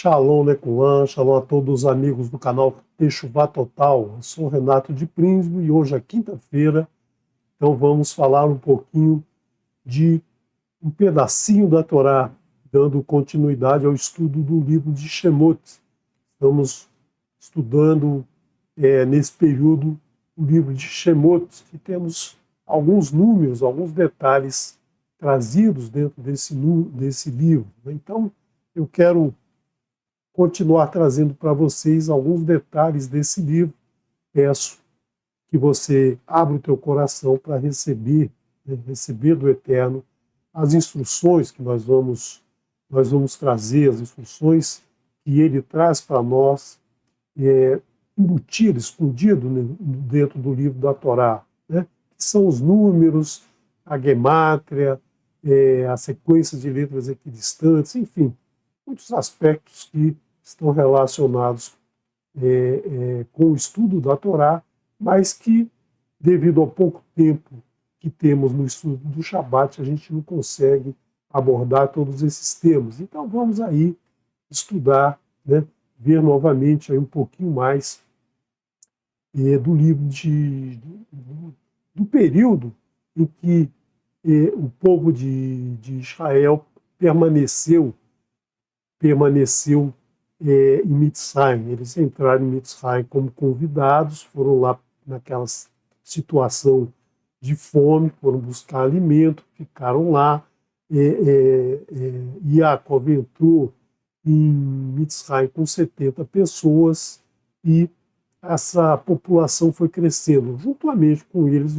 Shalom Lecuan, shalom a todos os amigos do canal Techuvá Total. Eu sou Renato de Príncipe e hoje é quinta-feira, então vamos falar um pouquinho de um pedacinho da Torá, dando continuidade ao estudo do livro de Shemot. Estamos estudando nesse período o livro de Shemot, e temos alguns números, alguns detalhes trazidos dentro desse livro. Então, eu quero continuar trazendo para vocês alguns detalhes desse livro. Peço que você abra o teu coração para receber do Eterno as instruções que nós vamos trazer, as instruções que Ele traz para nós, embutido, escondido dentro do livro da Torá, né? Que são os números, a gemátria, a sequência de letras equidistantes, enfim, muitos aspectos que estão relacionados com o estudo da Torá, mas que, devido ao pouco tempo que temos no estudo do Shabat, a gente não consegue abordar todos esses temas. Então vamos aí estudar, né, ver novamente aí um pouquinho mais do livro do período em que o povo de Israel permaneceu em Mitzrayim. Eles entraram em Mitzrayim como convidados, foram lá naquela situação de fome, foram buscar alimento, ficaram lá. Yaakov entrou em Mitzrayim com 70 pessoas e essa população foi crescendo. Juntamente com eles,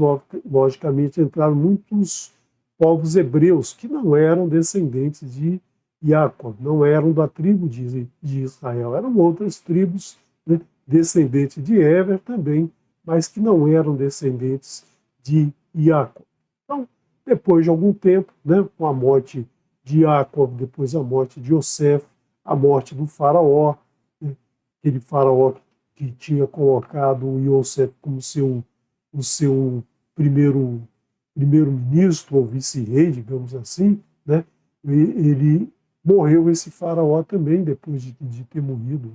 logicamente, entraram muitos povos hebreus que não eram descendentes de Yaakov, não eram da tribo de Israel, eram outras tribos, né, descendentes de Ever também, mas que não eram descendentes de Yaakov. Então, depois de algum tempo, né, com a morte de Yaakov, depois a morte de Yosef, a morte do faraó, né, aquele faraó que tinha colocado o Yosef como o seu primeiro-ministro ou vice-rei, digamos assim, né, ele morreu, esse faraó também, depois de ter morrido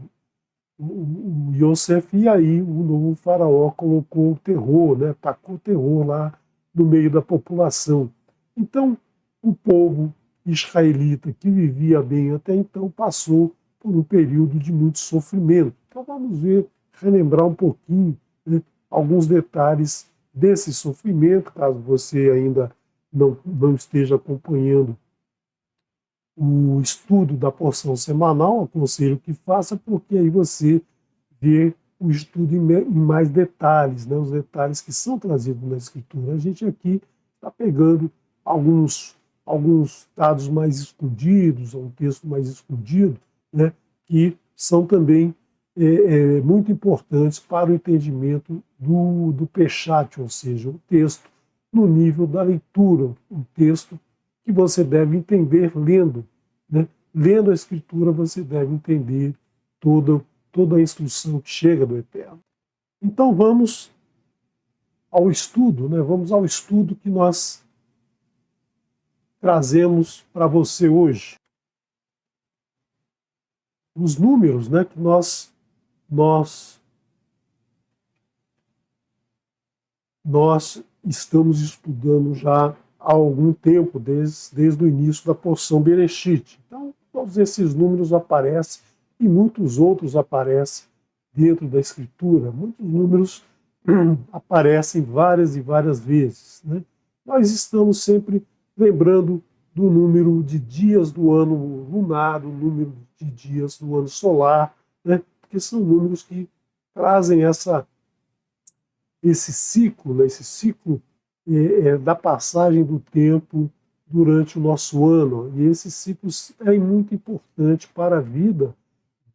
o Yosef, e aí o novo faraó colocou o terror, né, tacou o terror lá no meio da população. Então, o povo israelita que vivia bem até então passou por um período de muito sofrimento. Então vamos relembrar um pouquinho, né, alguns detalhes desse sofrimento, caso você ainda não esteja acompanhando o estudo da porção semanal, aconselho que faça, porque aí você vê o estudo em mais detalhes, né, os detalhes que são trazidos na Escritura. A gente aqui está pegando alguns dados mais escondidos, um texto mais escondido, né, que são também muito importantes para o entendimento do Peshat, ou seja, o texto no nível da leitura, um texto que você deve entender lendo, né? Lendo a Escritura, você deve entender toda a instrução que chega do Eterno. Então vamos ao estudo, né? Vamos ao estudo que nós trazemos para você hoje. Os números, né, que nós estamos estudando já há algum tempo, desde o início da porção Bereshit. Então, todos esses números aparecem e muitos outros aparecem dentro da Escritura. Muitos números aparecem várias e várias vezes, né? Nós estamos sempre lembrando do número de dias do ano lunar, do número de dias do ano solar, né? Porque são números que trazem esse ciclo, né? Esse ciclo da passagem do tempo durante o nosso ano. E esse ciclo é muito importante para a vida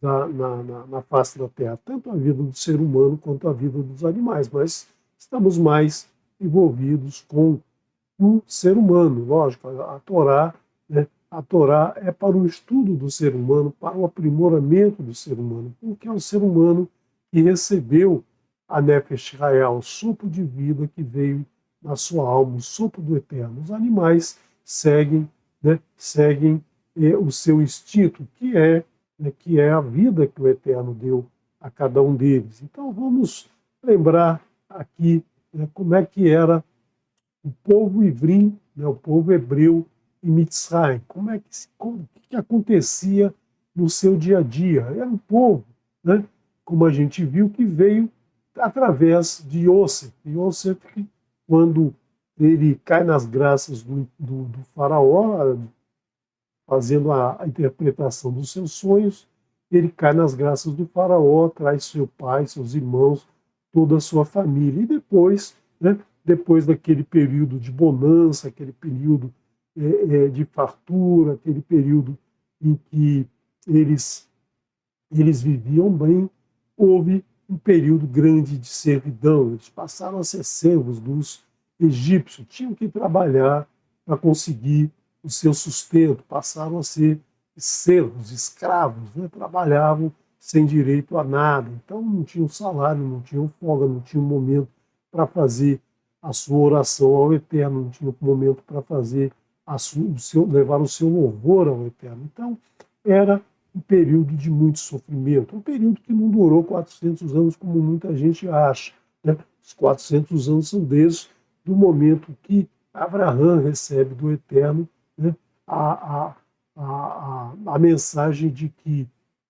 na face da Terra, tanto a vida do ser humano quanto a vida dos animais, mas estamos mais envolvidos com o ser humano. Lógico, a Torá, né, a Torá é para o estudo do ser humano, para o aprimoramento do ser humano, porque é o ser humano que recebeu a Nefesh Hayah, o sopro de vida que veio na sua alma, o sopro do Eterno. Os animais seguem o seu instinto, que é né, que é a vida que o Eterno deu a cada um deles. Então vamos lembrar aqui, né, como é que era o povo ivrim, né, o povo hebreu em Mitzrayim, o que acontecia no seu dia a dia. Era um povo, né, como a gente viu, que veio através de Yosef. Yosef, quando ele cai nas graças do faraó, fazendo a interpretação dos seus sonhos, ele cai nas graças do faraó, traz seu pai, seus irmãos, toda a sua família. E depois, né, depois daquele período de bonança, aquele período de fartura, aquele período em que eles viviam bem, houve um período grande de servidão. Eles passaram a ser servos dos egípcios, tinham que trabalhar para conseguir o seu sustento, passaram a ser servos, escravos, né? Trabalhavam sem direito a nada. Então não tinham salário, não tinham folga, não tinham momento para fazer a sua oração ao Eterno, não tinham momento para fazer levar o seu louvor ao Eterno. Então era um período de muito sofrimento, um período que não durou 400 anos como muita gente acha, né? Os 400 anos são desde do momento que Abraão recebe do Eterno, né, a mensagem de que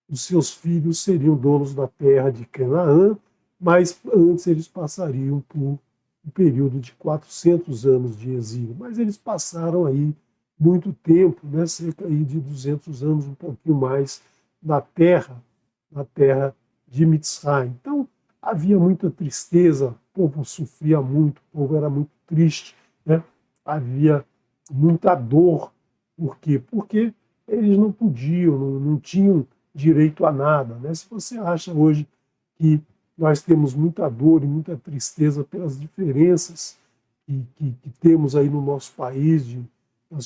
os seus filhos seriam donos da terra de Canaã, mas antes eles passariam por um período de 400 anos de exílio. Mas eles passaram aí muito tempo, né, cerca aí de 200 anos, um pouquinho mais, na terra de Mitzrayim. Então, havia muita tristeza, o povo sofria muito, o povo era muito triste, né? Havia muita dor. Por quê? Porque eles não podiam, não tinham direito a nada, né? Se você acha hoje que nós temos muita dor e muita tristeza pelas diferenças que temos aí no nosso país, da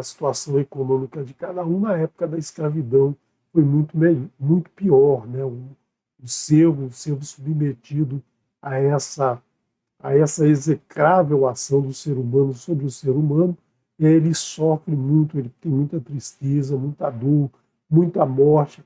situação econômica de cada um, na época da escravidão foi muito pior, né? O servo submetido a essa execrável ação do ser humano sobre o ser humano, ele sofre muito, ele tem muita tristeza, muita dor, muita morte,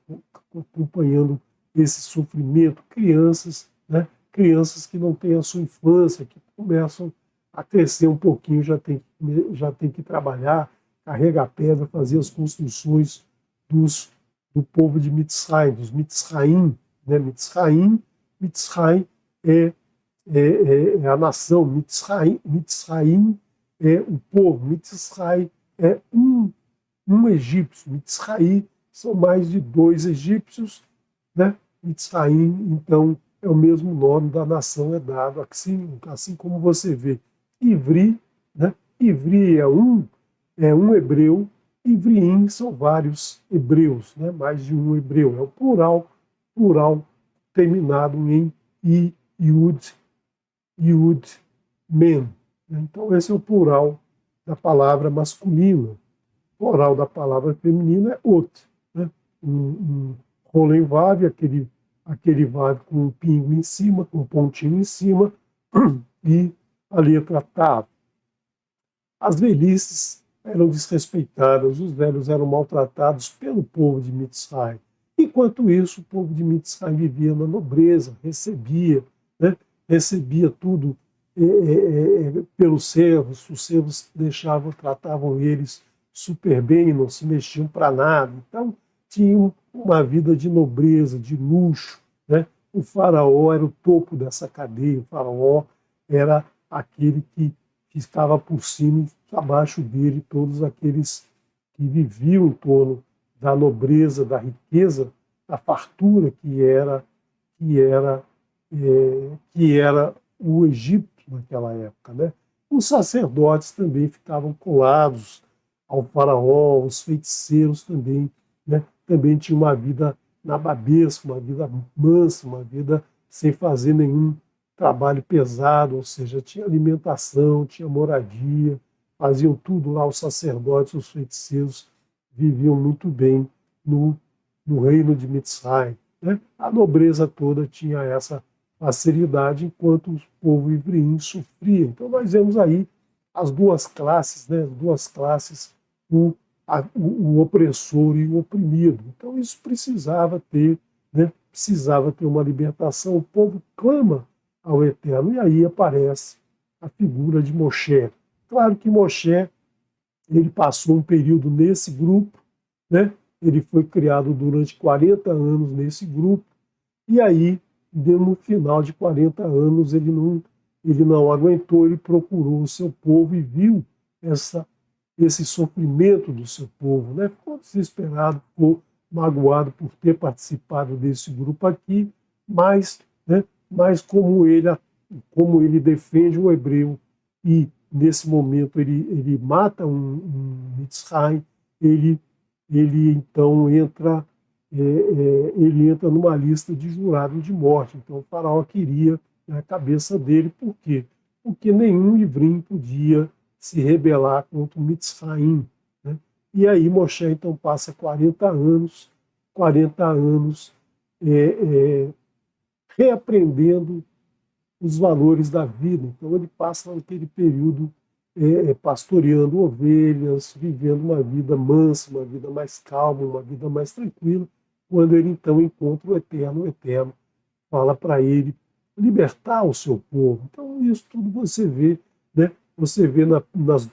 acompanhando esse sofrimento. Crianças, né? Crianças que não têm a sua infância, que começam a crescer um pouquinho, já tem que trabalhar, carregar pedra, fazer as construções do povo de Mitzrayim, dos Mitzraim, né? Mitzrayim é a nação, Mitzrayim é o povo, Mitzrayim é um egípcio, Mitzrayim são mais de 2 egípcios, né? Mitzrayim, então, é o mesmo nome da nação, é dado, assim como você vê. Ivri, né? Ivri é um hebreu, Ivriim são vários hebreus, né? Mais de um hebreu, é o plural terminado em I, Yud, Men. Então, esse é o plural da palavra masculina. O plural da palavra feminina é Ot, né? Um Rolen Vav, aquele Vav com um pingo em cima, com um pontinho em cima, e a letra Tav. As velhices eram desrespeitadas, os velhos eram maltratados pelo povo de Mitzrayim. Enquanto isso, o povo de Mitzrayim vivia na nobreza, recebia, né? Recebia tudo pelos servos, os servos tratavam eles super bem, não se mexiam para nada. Então, tinham uma vida de nobreza, de luxo, né? O faraó era o topo dessa cadeia, o faraó era aquele que estava por cima e abaixo dele todos aqueles que viviam em torno da nobreza, da riqueza, da fartura que era o Egito naquela época, né? Os sacerdotes também ficavam colados ao faraó, os feiticeiros também, né? Também tinham uma vida nababesca, uma vida mansa, uma vida sem fazer nenhum trabalho pesado, ou seja, tinha alimentação, tinha moradia, faziam tudo lá, os sacerdotes, os feiticeiros viviam muito bem no reino de Mitzrayim, né? A nobreza toda tinha essa facilidade, enquanto o povo ivriim sofria. Então nós vemos aí as duas classes, né? As duas classes, o o opressor e o oprimido. Então isso precisava ter, né, precisava ter uma libertação. O povo clama ao Eterno, e aí aparece a figura de Moshe. Claro que Moshe, ele passou um período nesse grupo, né? Ele foi criado durante 40 anos nesse grupo, e aí, no final de 40 anos, ele não aguentou, ele procurou o seu povo e viu esse sofrimento do seu povo, né? Ficou desesperado, ficou magoado por ter participado desse grupo aqui, mas, né, mas como ele defende o hebreu e nesse momento ele mata um Mitzrayim, ele então ele entra numa lista de jurados de morte. Então o faraó queria a cabeça dele, por quê? Porque nenhum ivrim podia se rebelar contra o Mitzrayim, né? E aí Moshe então passa 40 anos reaprendendo os valores da vida. Então ele passa naquele período pastoreando ovelhas, vivendo uma vida mansa, uma vida mais calma, uma vida mais tranquila, quando ele então encontra o Eterno fala para ele libertar o seu povo. Então isso tudo você vê, né? Você vê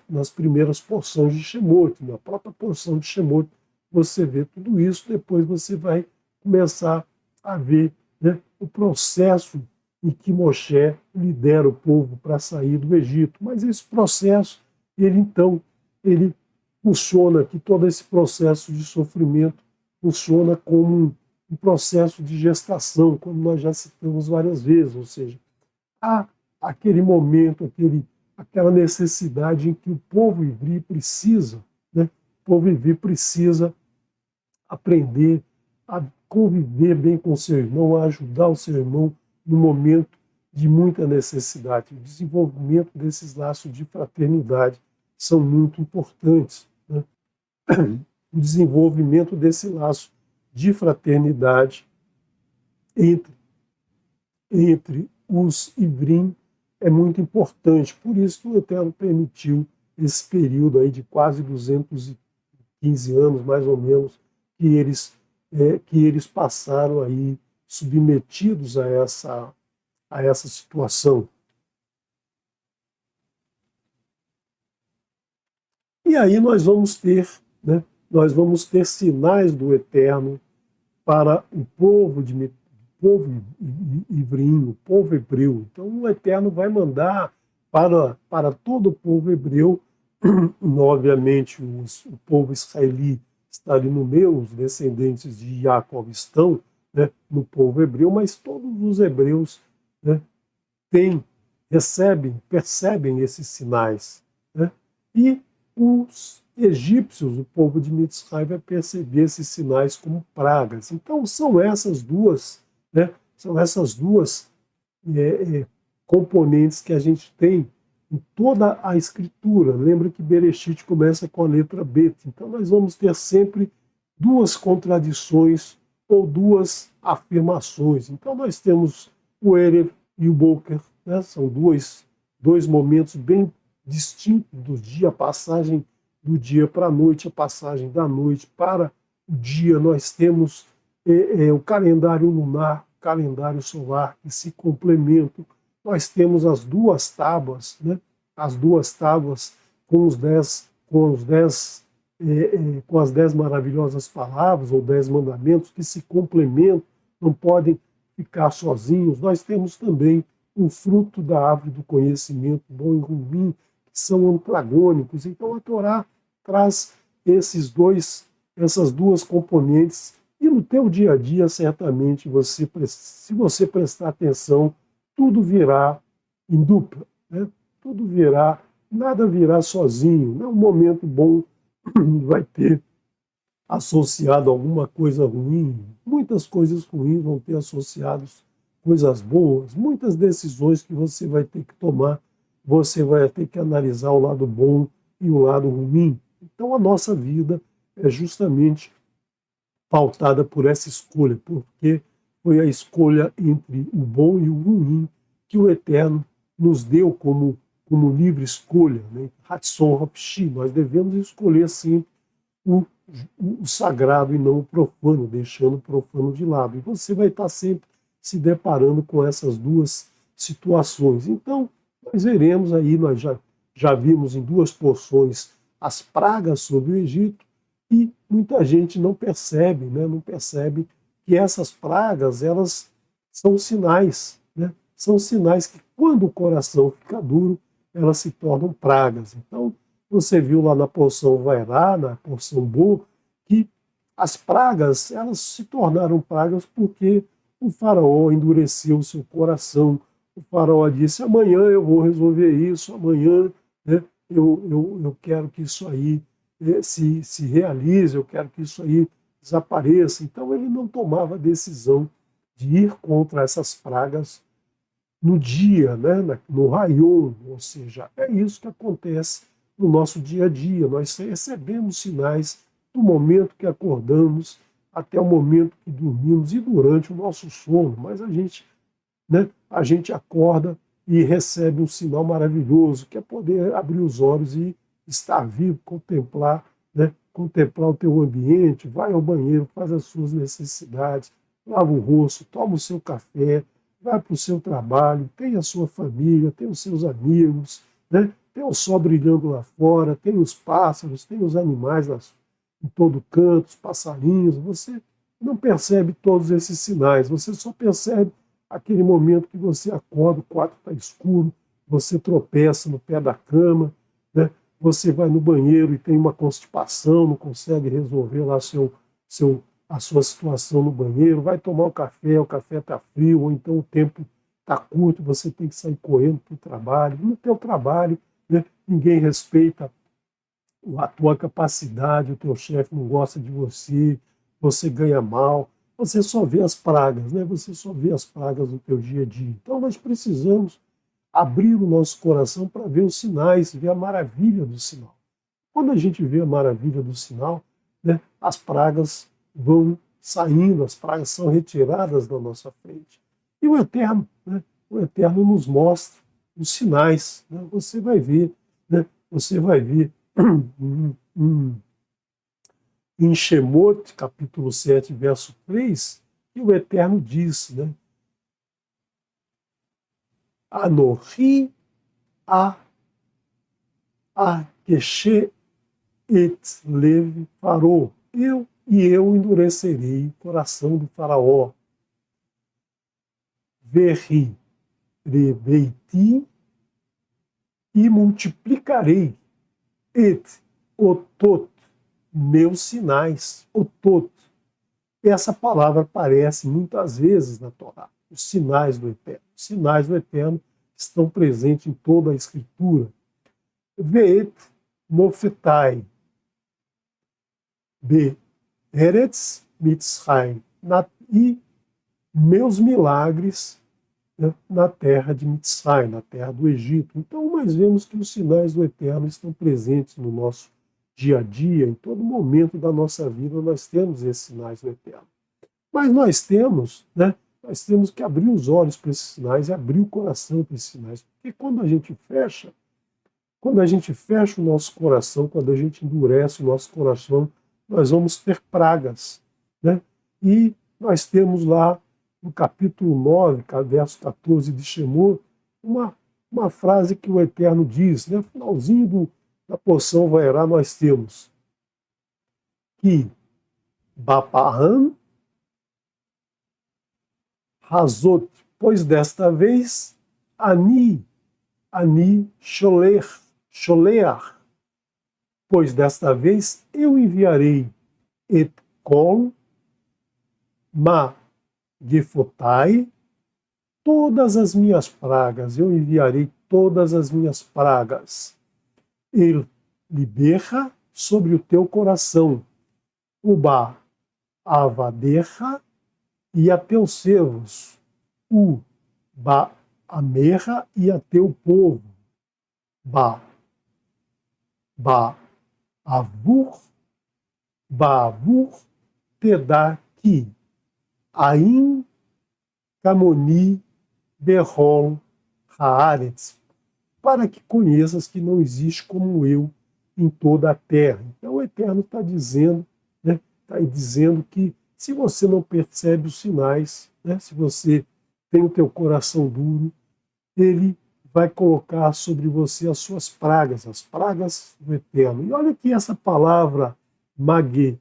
nas primeiras porções de Shemot, na própria porção de Shemot, você vê tudo isso, depois você vai começar a ver, né, o processo em que Moshe lidera o povo para sair do Egito. Mas esse processo, ele funciona, que todo esse processo de sofrimento funciona como um processo de gestação, como nós já citamos várias vezes, ou seja, há aquele momento, aquela necessidade em que o povo ivri precisa, né? O povo ivri precisa aprender a conviver bem com o seu irmão, a ajudar o seu irmão no momento de muita necessidade. O desenvolvimento desses laços de fraternidade são muito importantes, né? O desenvolvimento desse laço de fraternidade entre os ivrim é muito importante. Por isso que o Eterno permitiu esse período aí de quase 215 anos, mais ou menos, que eles passaram aí submetidos a essa situação. E aí nós vamos ter, né, sinais do Eterno para o povo ivrim, o povo hebreu. Então o Eterno vai mandar para todo o povo hebreu, obviamente o povo israelita está ali no meio, os descendentes de Jacó estão, né, no povo hebreu, mas todos os hebreus, né, percebem esses sinais, né? E os egípcios, o povo de Mitzrayim, vai perceber esses sinais como pragas. Então são essas duas, né, componentes que a gente tem em toda a Escritura. Lembra que Bereshit começa com a letra Bet. Então nós vamos ter sempre duas contradições ou duas afirmações. Então nós temos o Erev e o Boker, né? São dois momentos bem distintos do dia, a passagem do dia para a noite, a passagem da noite para o dia. Nós temos o calendário lunar, o calendário solar, que se complementam. Nós temos as duas tábuas, né? As duas tábuas com as 10 maravilhosas palavras, ou 10 mandamentos, que se complementam, não podem ficar sozinhos. Nós temos também o fruto da árvore do conhecimento, bom e ruim, que são antagônicos. Então a Torá traz essas duas componentes, e no teu dia a dia, certamente, se você prestar atenção, tudo virá em dupla, né? Tudo virá, nada virá sozinho. Não é um momento bom, vai ter associado alguma coisa ruim, muitas coisas ruins vão ter associados coisas boas, muitas decisões que você vai ter que tomar, você vai ter que analisar o lado bom e o lado ruim. Então a nossa vida é justamente pautada por essa escolha, porque foi a escolha entre o bom e o ruim que o Eterno nos deu como livre escolha, né? Hatson Hopshi, nós devemos escolher sempre o, o sagrado e não o profano, deixando o profano de lado. E você vai estar sempre se deparando com essas duas situações. Então, nós veremos aí, nós já vimos em duas porções as pragas sobre o Egito, e muita gente não percebe, né? Não percebe que essas pragas, elas são sinais, né? São sinais que quando o coração fica duro, elas se tornam pragas. Então, você viu lá na porção Vairá, na porção Bo, que as pragas, elas se tornaram pragas porque o faraó endureceu o seu coração. O faraó disse, amanhã eu vou resolver isso, amanhã, né, eu quero que isso aí se realize, eu quero que isso aí desapareça. Então ele não tomava a decisão de ir contra essas pragas no dia, né, no raio, ou seja, é isso que acontece no nosso dia a dia. Nós recebemos sinais do momento que acordamos até o momento que dormimos e durante o nosso sono, mas a gente acorda e recebe um sinal maravilhoso, que é poder abrir os olhos e estar vivo, contemplar, né, contemplar o teu ambiente, vai ao banheiro, faz as suas necessidades, lava o rosto, toma o seu café, vai para o seu trabalho, tem a sua família, tem os seus amigos, né? Tem o sol brilhando lá fora, tem os pássaros, tem os animais em todo canto, os passarinhos. Você não percebe todos esses sinais, você só percebe aquele momento que você acorda, o quarto está escuro, você tropeça no pé da cama, né? Você vai no banheiro e tem uma constipação, não consegue resolver lá a sua situação no banheiro, vai tomar o café está frio, ou então o tempo está curto, você tem que sair correndo para o trabalho. No teu trabalho, né, ninguém respeita a tua capacidade, o teu chefe não gosta de você, você ganha mal, você só vê as pragas, né? Você só vê as pragas no teu dia a dia. Então nós precisamos abrir o nosso coração para ver os sinais, ver a maravilha do sinal. Quando a gente vê a maravilha do sinal, né, as pragas vão saindo, as pragas são retiradas da nossa frente. E o Eterno, né, o Eterno nos mostra os sinais. Né? Você vai ver, né, você vai ver em Shemot, capítulo 7, verso 3, que o Eterno diz, né, Anochi a Keshe et lev farou. Eu endurecerei o coração do faraó. Verri rebeiti e multiplicarei et otot, meus sinais, otot. Essa palavra aparece muitas vezes na Torá, os sinais do Eterno. Os sinais do Eterno estão presentes em toda a Escritura. Veet mofetai be Eretz Mitzrayim, e meus milagres, né, na terra de Mitzrayim, na terra do Egito. Então nós vemos que os sinais do Eterno estão presentes no nosso dia a dia, em todo momento da nossa vida nós temos esses sinais do Eterno. Mas nós temos que abrir os olhos para esses sinais e abrir o coração para esses sinais. Porque quando a gente fecha o nosso coração, quando a gente endurece o nosso coração, nós vamos ter pragas. Né? E nós temos lá, no capítulo 9, verso 14 de Shemot, uma frase que o Eterno diz, né? No finalzinho da porção Vairá, nós temos que Bapahan Hazot, pois desta vez Ani Sholeach, pois desta vez eu enviarei et kol ma gefotai, todas as minhas pragas, eu enviarei todas as minhas pragas. El liberra sobre o teu coração, uba avadecha, e a teus servos, o ba amerra, e a teu povo, ba avur Tedaki, Ain Kamoni Berol Haaretz, para que conheças que não existe como eu em toda a terra. Então o Eterno está dizendo, né, está dizendo que se você não percebe os sinais, né, se você tem o teu coração duro, ele vai colocar sobre você as suas pragas, as pragas do Eterno. E olha que essa palavra Magepotav,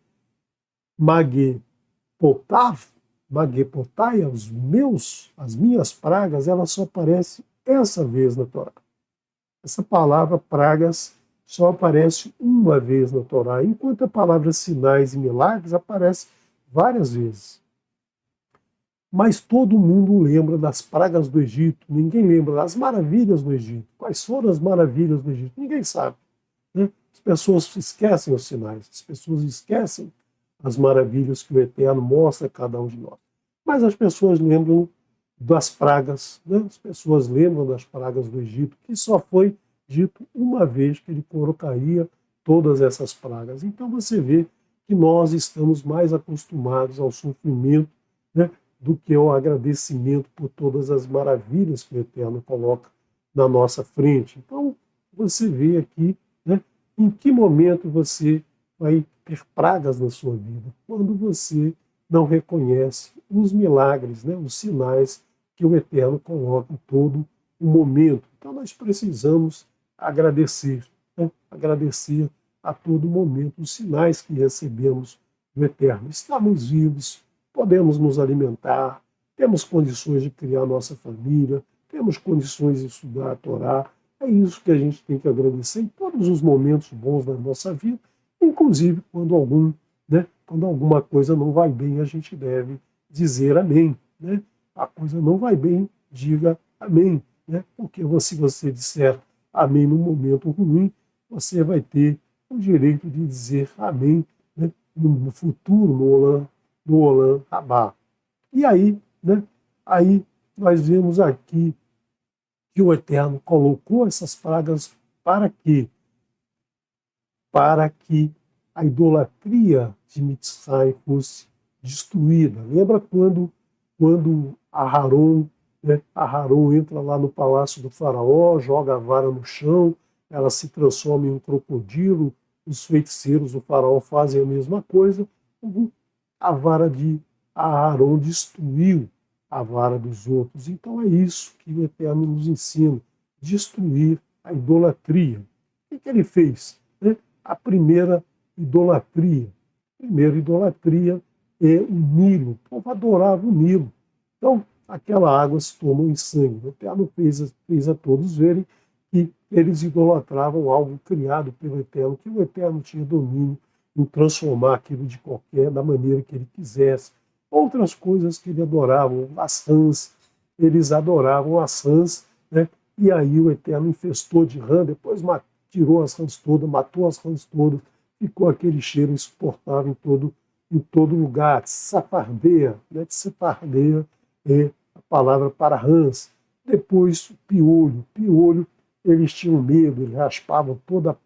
Magepotai, as minhas pragas, ela só aparece essa vez na Torá. Essa palavra pragas só aparece uma vez na Torá, enquanto a palavra sinais e milagres aparece várias vezes. Mas todo mundo lembra das pragas do Egito, ninguém lembra das maravilhas do Egito. Quais foram as maravilhas do Egito? Ninguém sabe, né? As pessoas esquecem os sinais, as pessoas esquecem as maravilhas que o Eterno mostra a cada um de nós. Mas as pessoas lembram das pragas, né? As pessoas lembram das pragas do Egito, que só foi dito uma vez que ele colocaria todas essas pragas. Então você vê que nós estamos mais acostumados ao sofrimento, né, do que ao agradecimento por todas as maravilhas que o Eterno coloca na nossa frente. Então você vê aqui, né, em que momento você vai ter pragas na sua vida, quando você não reconhece os milagres, né, os sinais que o Eterno coloca em todo o momento. Então nós precisamos agradecer, né, agradecer a todo momento os sinais que recebemos do Eterno. Estamos vivos, podemos nos alimentar, temos condições de criar nossa família, temos condições de estudar a Torá. É isso que a gente tem que agradecer em todos os momentos bons da nossa vida, inclusive quando alguma coisa não vai bem, a gente deve dizer amém, né? A coisa não vai bem, diga amém, né? Porque se você disser amém num momento ruim, você vai ter o direito de dizer amém, né, no futuro, no Olam Rabá. E aí, né, aí nós vemos aqui que o Eterno colocou essas pragas para quê? Para que a idolatria de Mitzrayim fosse destruída. Lembra quando Aharon entra lá no palácio do faraó, joga a vara no chão, ela se transforma em um crocodilo, os feiticeiros do faraó fazem a mesma coisa, a vara de Aharon destruiu a vara dos outros. Então é isso que o Eterno nos ensina, destruir a idolatria. O que ele fez? A primeira idolatria é o Nilo. O povo adorava o Nilo. Então, aquela água se tornou em sangue. O Eterno fez a todos verem que eles idolatravam algo criado pelo Eterno, que o Eterno tinha domínio em transformar aquilo da maneira que ele quisesse. Outras coisas que ele adoravam, as rãs, eles adoravam as rãs, né? E aí o Eterno infestou de rã, depois tirou as rãs todas, matou as rãs todas, ficou aquele cheiro insuportável em todo lugar. Safardeia, né? Safardeia é a palavra para rãs. Depois, piolho. Piolho, eles tinham medo, eles raspavam todo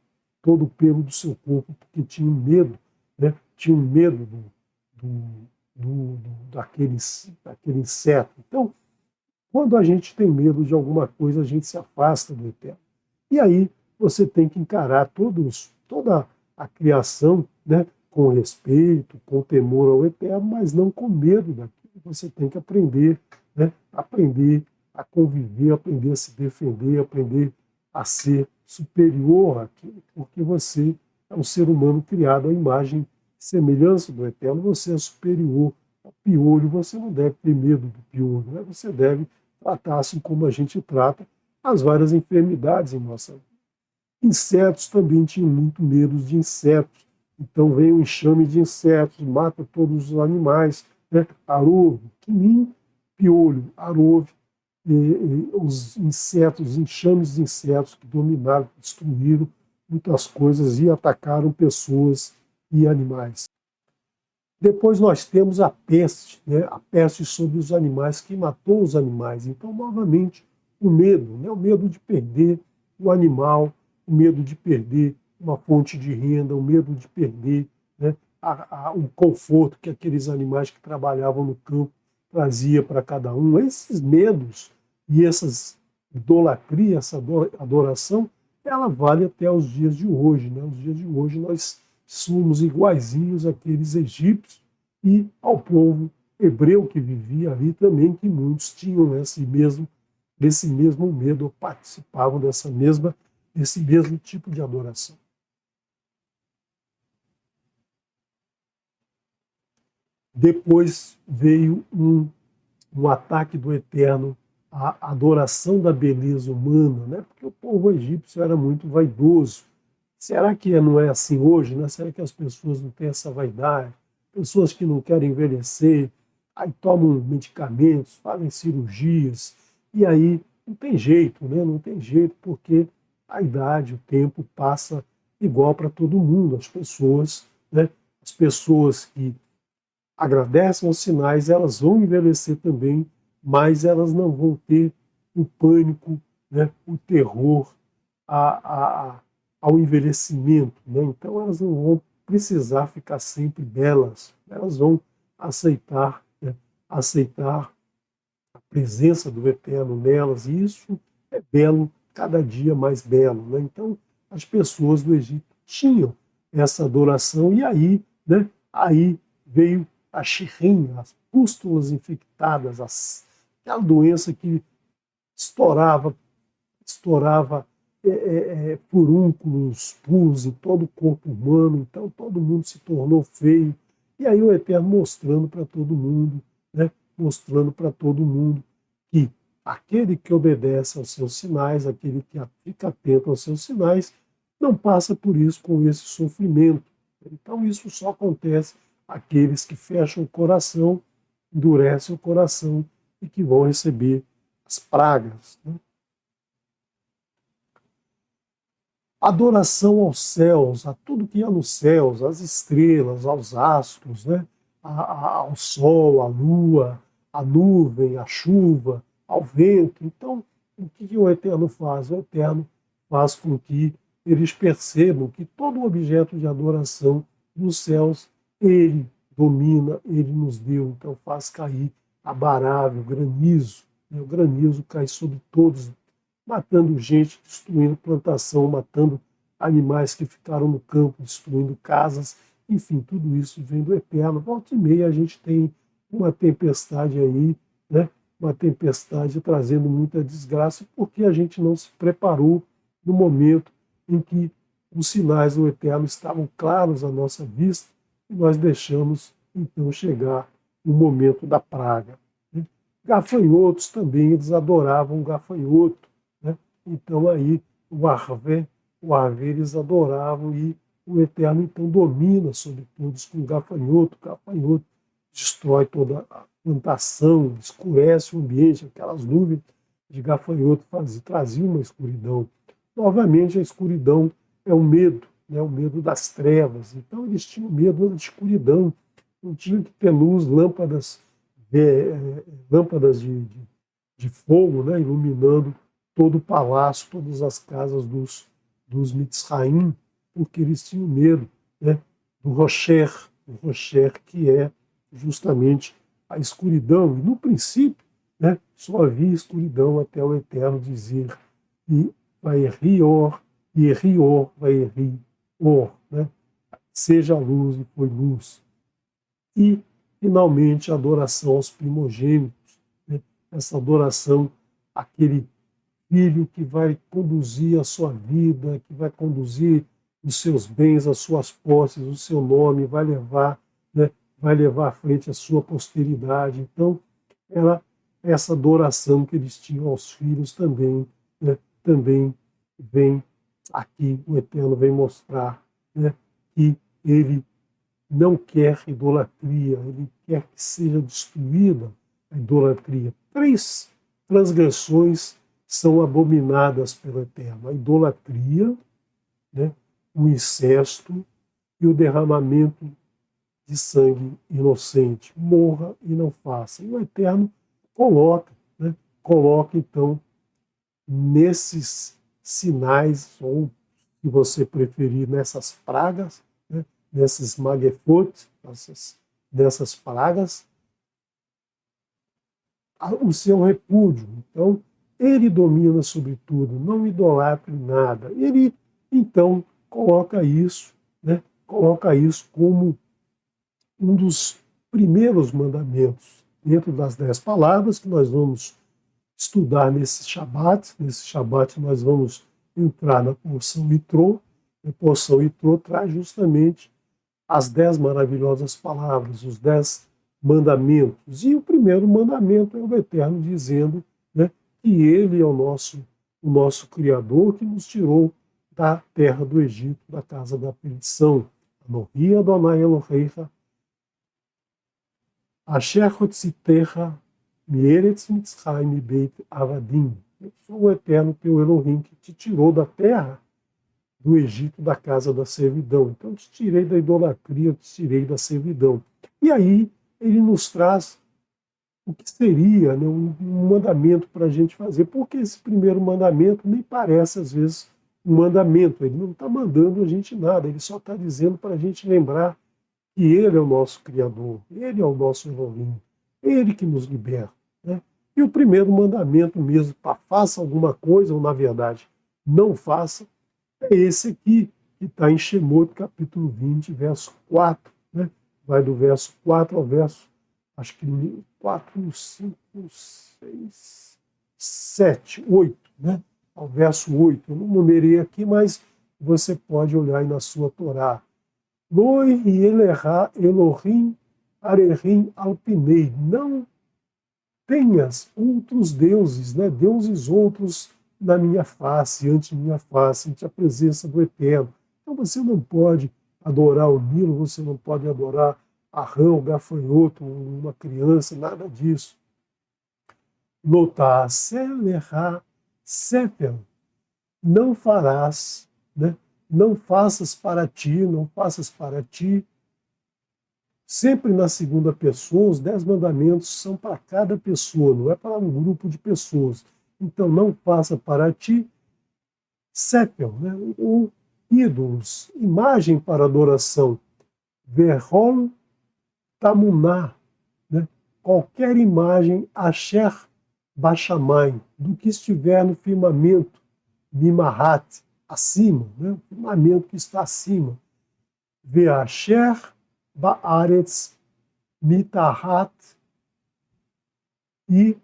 o pelo do seu corpo, porque tinham medo, né? Tinham medo daquele inseto. Então, quando a gente tem medo de alguma coisa, a gente se afasta do Eterno. E aí você tem que encarar toda a criação, né, com respeito, com temor ao Eterno, mas não com medo daquilo. Você tem que aprender, né, aprender a conviver, aprender a se defender, aprender a ser superior àquilo, porque você é um ser humano criado à imagem e semelhança do Eterno, você é superior ao piolho, você não deve ter medo do piolho, né? Você deve tratar assim como a gente trata as várias enfermidades em nossa vida. Insetos também tinham muito medo de insetos, então vem um enxame de insetos, mata todos os animais, né? Arove, quinim, piolho, arove, os insetos, enxames de insetos que dominaram, destruíram muitas coisas e atacaram pessoas e animais. Depois nós temos a peste, né? A peste sobre os animais, que matou os animais. Então, novamente, o medo, né? O medo de perder o animal, o medo de perder uma fonte de renda, o medo de perder, né, o conforto que aqueles animais que trabalhavam no campo trazia para cada um. Esses medos e essas idolatria, essa adoração, ela vale até os dias de hoje, né? Os dias de hoje nós somos iguaizinhos àqueles egípcios e ao povo hebreu que vivia ali também, que muitos tinham esse mesmo medo, ou participavam desse mesmo tipo de adoração. Depois veio um ataque do Eterno à adoração da beleza humana, né? Porque o povo egípcio era muito vaidoso. Será que não é assim hoje? Né? Será que as pessoas não têm essa vaidade? Pessoas que não querem envelhecer, aí tomam medicamentos, fazem cirurgias, e aí não tem jeito, né? Não tem jeito, porque a idade, o tempo passa igual para todo mundo. As pessoas, né? As pessoas que agradecem aos sinais, elas vão envelhecer também, mas elas não vão ter o pânico, né? O terror ao envelhecimento, né? Então elas não vão precisar ficar sempre belas, elas vão aceitar, né? Aceitar a presença do Eterno nelas, e isso é belo, cada dia mais belo, né? Então as pessoas do Egito tinham essa adoração, e aí, né? Aí veio a chirrinha, as pústulas infectadas, aquela doença que estourava furúnculos, pus em todo o corpo humano, então todo mundo se tornou feio. E aí o Eterno mostrando para todo mundo, né? Mostrando para todo mundo que aquele que obedece aos seus sinais, aquele que fica atento aos seus sinais, não passa por isso com esse sofrimento. Então isso só acontece àqueles que fecham o coração, endurecem o coração e que vão receber as pragas, né? Adoração aos céus, a tudo que há nos céus, às estrelas, aos astros, né? Ao sol, à lua, à nuvem, à chuva, ao vento. Então, o que o Eterno faz? O Eterno faz com que eles percebam que todo objeto de adoração nos céus, Ele domina, Ele nos deu. Então faz cair a barave, o granizo. Né? O granizo cai sobre todos, matando gente, destruindo plantação, matando animais que ficaram no campo, destruindo casas. Enfim, tudo isso vem do Eterno. Volta e meia a gente tem uma tempestade aí, né? Uma tempestade trazendo muita desgraça, porque a gente não se preparou no momento em que os sinais do Eterno estavam claros à nossa vista, e nós deixamos então chegar o momento da praga. Né? Gafanhotos também, eles adoravam o gafanhoto. Né? Então aí o arvé, eles adoravam, e o Eterno então domina sobre todos com o gafanhoto. O gafanhoto destrói toda a plantação, escurece o ambiente, aquelas nuvens de gafanhoto traziam uma escuridão. Novamente a escuridão é o medo, né? O medo das trevas. Então eles tinham medo da escuridão, não tinham que ter luz, lâmpadas de fogo, né? Iluminando todo o palácio, todas as casas dos Mitzraim, porque eles tinham medo, né? Do Rocher, que é justamente a escuridão. E no princípio, né, só havia escuridão até o Eterno dizer: e vai rior, vai rior, né? Seja luz, e foi luz. E, finalmente, a adoração aos primogênitos, né? Essa adoração àquele filho que vai conduzir a sua vida, que vai conduzir os seus bens, as suas posses, o seu nome, vai levar, né? Vai levar à frente a sua posteridade. Então, era essa adoração que eles tinham aos filhos também, né? Também vem aqui, o Eterno vem mostrar, né? Que ele não quer idolatria, ele quer que seja destruída a idolatria. 3 transgressões são abominadas pelo Eterno: a idolatria, né? O incesto e o derramamento de sangue inocente. Morra e não faça. E o Eterno coloca, né? Coloca então nesses sinais, ou se você preferir, nessas pragas, né? Nesses magefot, nessas pragas, o seu repúdio. Então, ele domina sobre tudo, não idolatre nada. Ele, então, coloca isso, né? coloca isso como um dos primeiros mandamentos dentro das 10 palavras que nós vamos estudar nesse Shabat. Nesse Shabat nós vamos entrar na porção Itrô. A porção Itrô traz justamente as 10 maravilhosas palavras, os 10 mandamentos. E o primeiro mandamento é o Eterno dizendo, né, que Ele é o nosso Criador, que nos tirou da terra do Egito, da casa da perdição. Anohi Adonai Eloheicha, Asher hotzitecha mieretz Mitzrayim mibeit avadim. Eu sou o Eterno teu Elohim, que te tirou da terra do Egito, da casa da servidão. Então, eu te tirei da idolatria, eu te tirei da servidão. E aí, ele nos traz o que seria, né, um mandamento para a gente fazer, porque esse primeiro mandamento nem parece, às vezes, um mandamento. Ele não está mandando a gente nada, ele só está dizendo para a gente lembrar que Ele é o nosso Criador, Ele é o nosso Elohim, Ele que nos liberta. Né? E o primeiro mandamento mesmo, para faça alguma coisa, ou na verdade, não faça, é esse aqui, que está em Shemot, capítulo 20, verso 4. Né? Vai do verso 4 ao verso, acho que 4, 5, 6, 7, 8, né? Ao verso 8. Eu não numerei aqui, mas você pode olhar aí na sua Torá. Loi e Elohim arehim alpinei. Não tenhas outros deuses, né? Deuses outros na minha face, ante minha face, ante a presença do Eterno. Então você não pode adorar o Nilo, você não pode adorar a rã, o gafanhoto, uma criança, nada disso. Lotar selerá sefer. Não farás, né? Não faças para ti, não faças para ti. Sempre na segunda pessoa, os 10 mandamentos são para cada pessoa, não é para um grupo de pessoas. Então, não faça para ti sépel, né? Ou ídolos, imagem para adoração. Verhol tamuná, né? Qualquer imagem, asher bachamai, do que estiver no firmamento, mimahat, acima, né? O firmamento que está acima. Veasher baaretz mitahat, e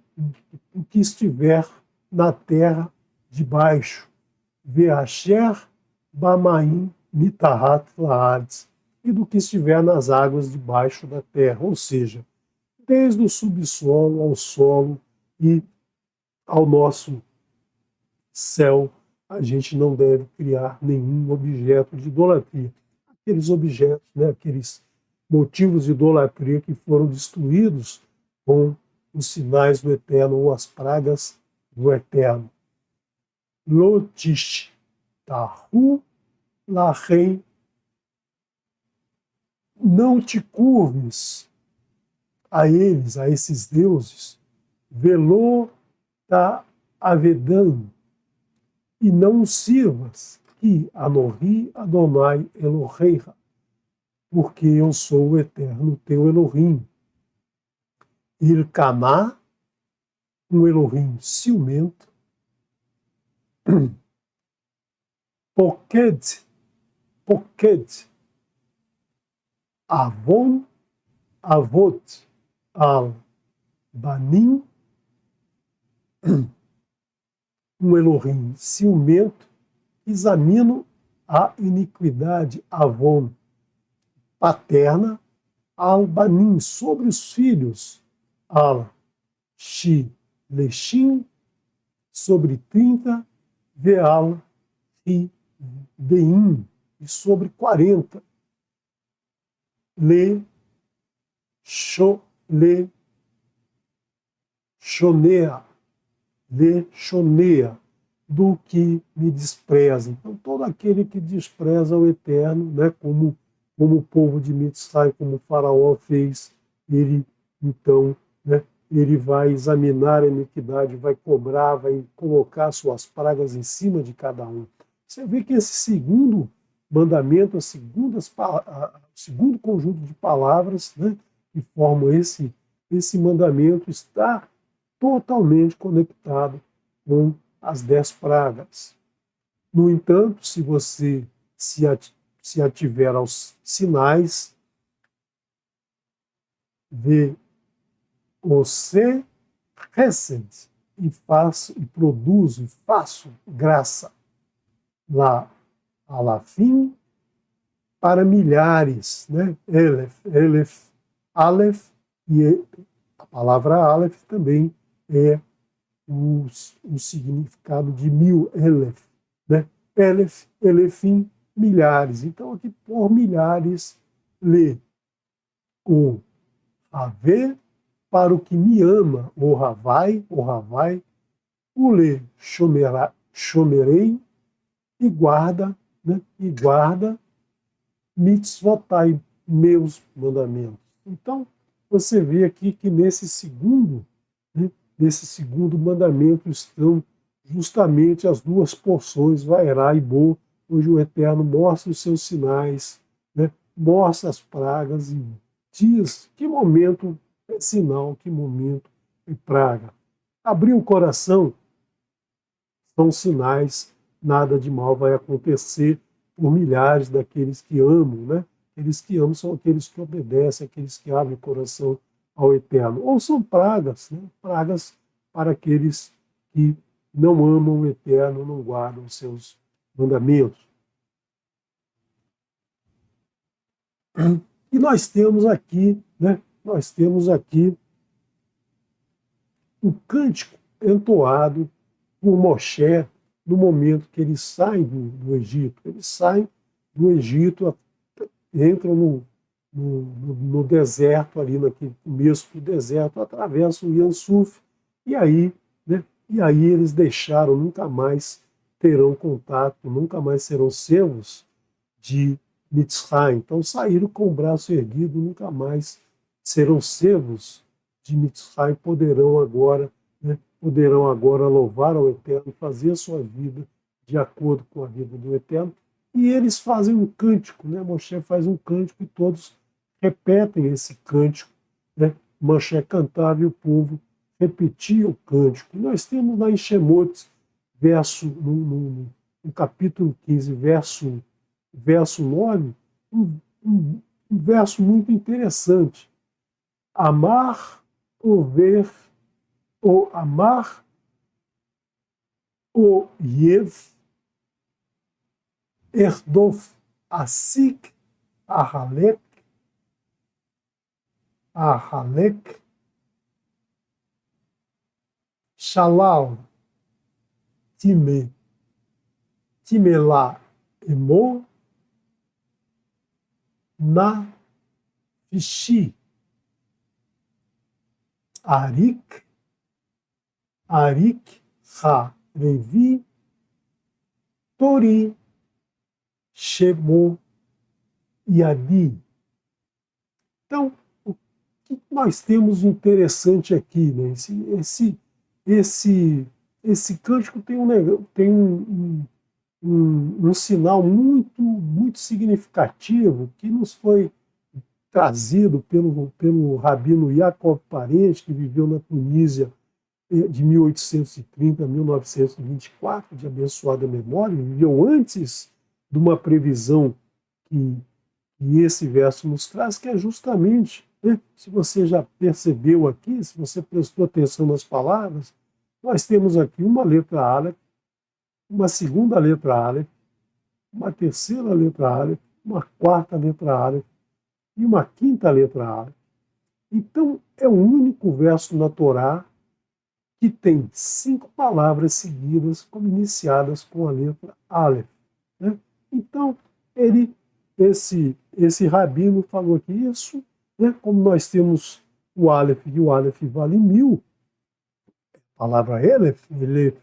o que estiver na terra de baixo. Veasher bamaim mitahat laaretz, e do que estiver nas águas debaixo da terra, ou seja, desde o subsolo ao solo e ao nosso céu, a gente não deve criar nenhum objeto de idolatria. Aqueles objetos, né, aqueles motivos de idolatria que foram destruídos com os sinais do Eterno ou as pragas do Eterno. Lotish tahu lachem, não te curves a eles, a esses deuses, velo ta avedan, e não os sirvas, que Anohi Adonai Eloheicha, porque eu sou o Eterno teu Elohim. Ilcaná, um Elohim ciumento. Poked, Avon, Avot, Al-Banim, um Elohim ciumento, examino a iniquidade, Avon, paterna, Al-Banim, sobre os filhos, Al-Shi-Leshim, sobre 30, Veal e Beim, e sobre 40, Le Shonea, do que me despreza. Então, todo aquele que despreza o Eterno, né, como o povo de Mitzrayim, como o faraó fez, ele, então, né, ele vai examinar a iniquidade, vai cobrar, vai colocar suas pragas em cima de cada um. Você vê que esse segundo mandamento, o segundo conjunto de palavras, né, que formam esse mandamento, está totalmente conectado com as 10 pragas. No entanto, se você se se ativer aos sinais, vê você recebe e faço e produzo e faço graça lá alafim para milhares, né? Elef, Aleph, e a palavra Aleph também é o significado de mil, Elef, né? Elef, Elefim, milhares. Então, aqui por milhares, lê o Ave para o que me ama, o Havai, o lê Shomerei, e guarda, né? E guarda mitzvotai, meus mandamentos. Então, você vê aqui que nesse segundo mandamento estão justamente as duas porções, Vairá e Bo, onde o Eterno mostra os seus sinais, né? Mostra as pragas e diz que momento é sinal, que momento é praga. Abrir o coração são sinais, nada de mal vai acontecer por milhares daqueles que amam, né? Aqueles que amam são aqueles que obedecem, aqueles que abrem o coração ao Eterno. Ou são pragas, né? Pragas para aqueles que não amam o Eterno, não guardam os seus mandamentos. E nós temos aqui, né? Nós temos aqui o cântico entoado por Moshe no momento que eles saem do Egito. Eles saem do Egito, entram no deserto, ali naquele começo do deserto, atravessam o Yansuf, e aí, né, eles deixaram, nunca mais terão contato, nunca mais serão servos de Mitzrayim. Então saíram com o braço erguido, nunca mais serão servos de Mitzrayim, poderão agora louvar ao Eterno e fazer a sua vida de acordo com a vida do Eterno. E eles fazem um cântico, né? Moshe faz um cântico e todos repetem esse cântico, né? Moshe cantava e o povo repetia o cântico. E nós temos lá em Shemot, no capítulo 15, verso 9, um verso muito interessante. Amar, ouvir, o amar, o Yev, Erdof, Asik, Ahalek, Shalal, Timela, Emo, Na, Fishi, Arik, Ha, Revi, Tori, Shemo e Adi. Então, o que nós temos de interessante aqui, né? Esse cântico tem um sinal muito significativo que nos foi trazido pelo rabino Yaakov Parente, que viveu na Tunísia de 1830 a 1924, de abençoada memória, viveu antes de uma previsão que esse verso nos traz, que é justamente, né, se você já percebeu aqui, se você prestou atenção nas palavras, nós temos aqui uma letra Aleph, uma segunda letra Aleph, uma terceira letra Aleph, uma quarta letra Aleph e uma quinta letra Aleph. Então, é o único verso na Torá que tem 5 palavras seguidas como iniciadas com a letra Aleph, né? Então, esse rabino falou aqui isso, né? Como nós temos o Aleph e o Aleph vale 1000, a palavra Elef, ele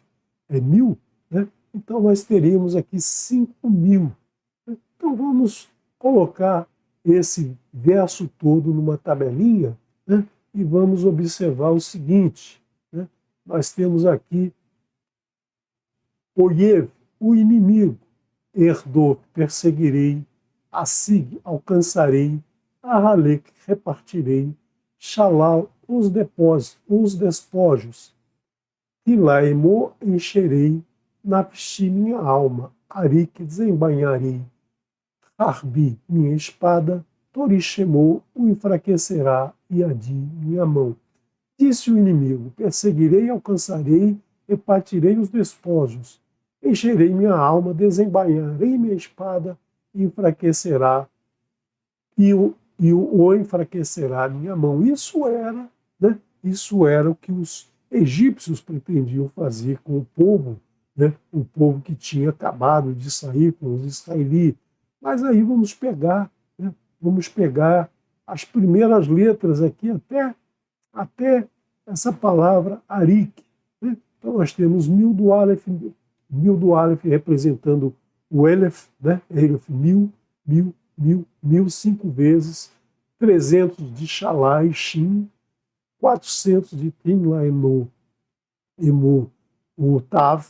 é 1000, né? Então nós teríamos aqui 5000. Então vamos colocar esse verso todo numa tabelinha, né? E vamos observar o seguinte, né? Nós temos aqui Oyev, o inimigo, Herdor, perseguirei, Asig, alcançarei, Ahalek, repartirei, Shalal, os despojos, Ilaimo, encherei, Napshi, minha alma, Arik, desembainharei, Harbi, minha espada, Torishemou, o enfraquecerá, e Adi, minha mão. Disse o inimigo, perseguirei, alcançarei, repartirei os despojos. Encherei minha alma, desembainharei minha espada, e enfraquecerá, o enfraquecerá minha mão. Isso era, né? Isso era o que os egípcios pretendiam fazer com o povo, né? O povo que tinha acabado de sair com os israelitas. Mas aí vamos pegar, né? Vamos pegar as primeiras letras aqui até essa palavra Arik. Né? Então nós temos mil do Aleph representando o Elef, né? Elef, mil, 5 vezes, 300 de Shalá e Shin, 400 de Timla Emu, o Tav,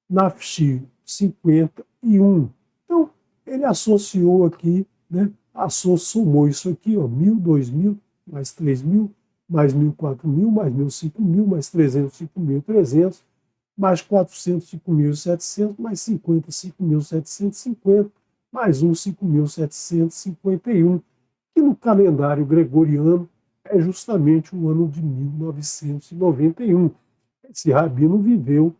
Nafshi, 51. Então, ele associou aqui, né? Somou isso aqui, ó, 1.000, 2.000, mais 3.000, mais 1.000, 4.000, mais 1.000, 5.000, mais 300, 5.300, mais 400, 5.700, mais 50, 5.750, mais 5.751, que no calendário gregoriano é justamente o ano de 1991. Esse rabino viveu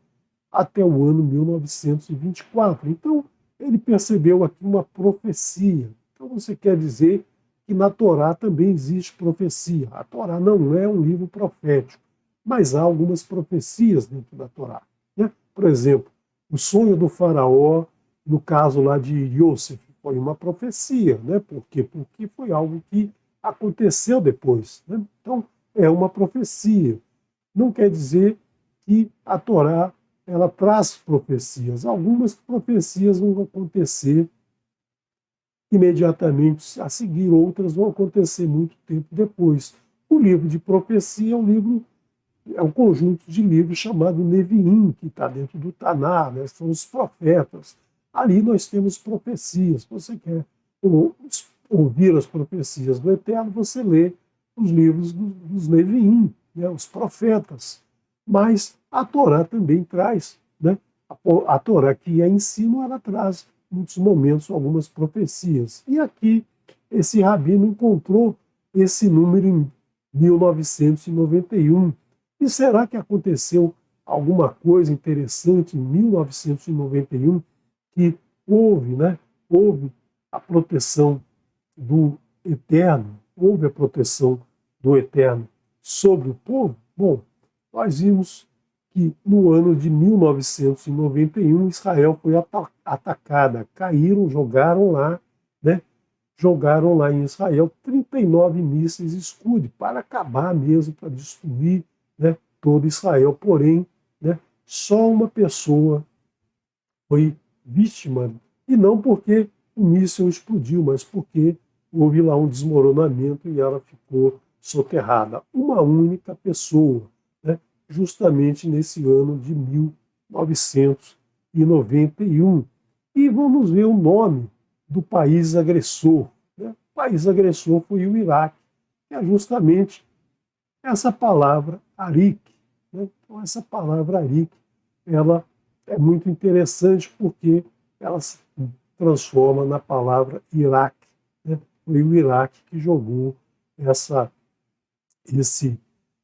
até o ano 1924. Então, ele percebeu aqui uma profecia. Então, você quer dizer que na Torá também existe profecia. A Torá não é um livro profético, mas há algumas profecias dentro da Torá. Né? Por exemplo, o sonho do faraó, no caso lá de Yosef, foi uma profecia. Né? Por quê? Porque foi algo que aconteceu depois. Né? Então, é uma profecia. Não quer dizer que a Torá ela traz profecias. Algumas profecias vão acontecer imediatamente a seguir, outras vão acontecer muito tempo depois. O livro de profecia é um conjunto de livros chamado Neviim, que está dentro do Taná, né? São os profetas. Ali nós temos profecias. Se você quer ouvir as profecias do Eterno, você lê os livros dos Neviim, né? Os profetas. Mas a Torá também traz, né? A Torá que é ensino, ela traz, em muitos momentos, algumas profecias. E aqui, esse rabino encontrou esse número em 1991. E será que aconteceu alguma coisa interessante em 1991 que houve, né? Houve a proteção do Eterno, houve a proteção do Eterno sobre o povo? Bom, nós vimos que no ano de 1991 Israel foi atacada, caíram, né? Jogaram lá em Israel 39 mísseis Scud para acabar mesmo, para destruir, né, todo Israel. Porém, né, só uma pessoa foi vítima, e não porque o míssil explodiu, mas porque houve lá um desmoronamento e ela ficou soterrada. Uma única pessoa, né, justamente nesse ano de 1991. E vamos ver o nome do país agressor. Né? O país agressor foi o Iraque, que é justamente essa palavra Arik. Né? Então, essa palavra Arik, ela é muito interessante porque ela se transforma na palavra Iraque. Né? Foi o Iraque que jogou esse,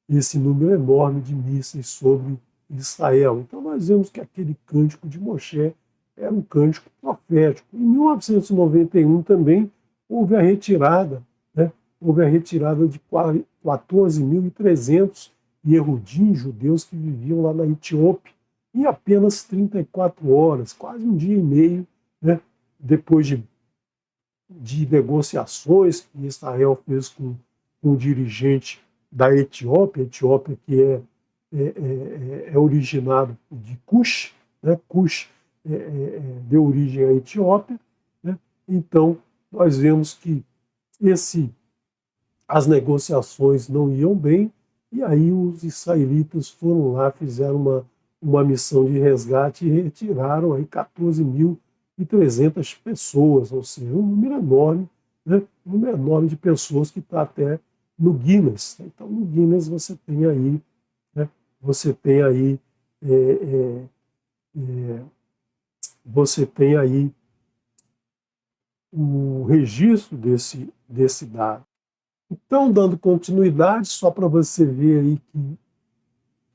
esse número enorme de mísseis sobre Israel. Então nós vemos que aquele cântico de Moshe era um cântico profético. Em 1991 também houve a retirada, né? Houve a retirada de 14.300 Yehudim, judeus que viviam lá na Etiópia, em apenas 34 horas, quase um dia e meio, né? Depois de negociações que Israel fez com o dirigente da Etiópia, Etiópia que é originado de Cush, né? Cush deu origem à Etiópia, né? Então nós vemos que as negociações não iam bem, e aí os israelitas foram lá, fizeram uma missão de resgate e retiraram aí 14.300 pessoas, ou seja, um número enorme, né? Um número enorme de pessoas que está até no Guinness. Então, no Guinness você tem aí, né? Você tem aí, é, é, é, você tem aí o registro desse dado. Então, dando continuidade, só para você ver aí que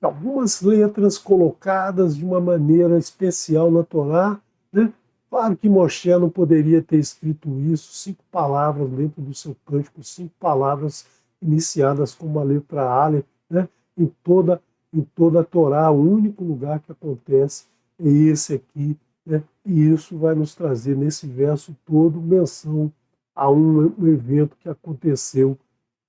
algumas letras colocadas de uma maneira especial na Torá, né? Claro que Moshe não poderia ter escrito isso, 5 palavras dentro do seu cântico, 5 palavras iniciadas com uma letra Aleph, né? Em toda a Torá, o único lugar que acontece é esse aqui, né? E isso vai nos trazer nesse verso todo menção a um evento que aconteceu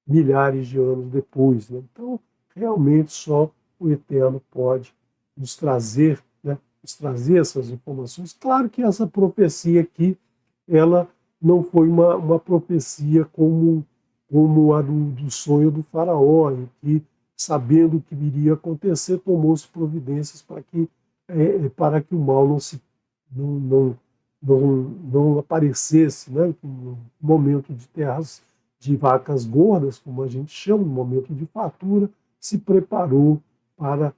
milhares de anos depois, né? Então, realmente só o Eterno pode nos trazer, né, nos trazer essas informações. Claro que essa profecia aqui, ela não foi uma profecia como a do sonho do faraó, em que, sabendo o que iria acontecer, tomou-se providências para que o mal não aparecesse, né, no momento de terras de vacas gordas, como a gente chama, no momento de fartura, se preparou para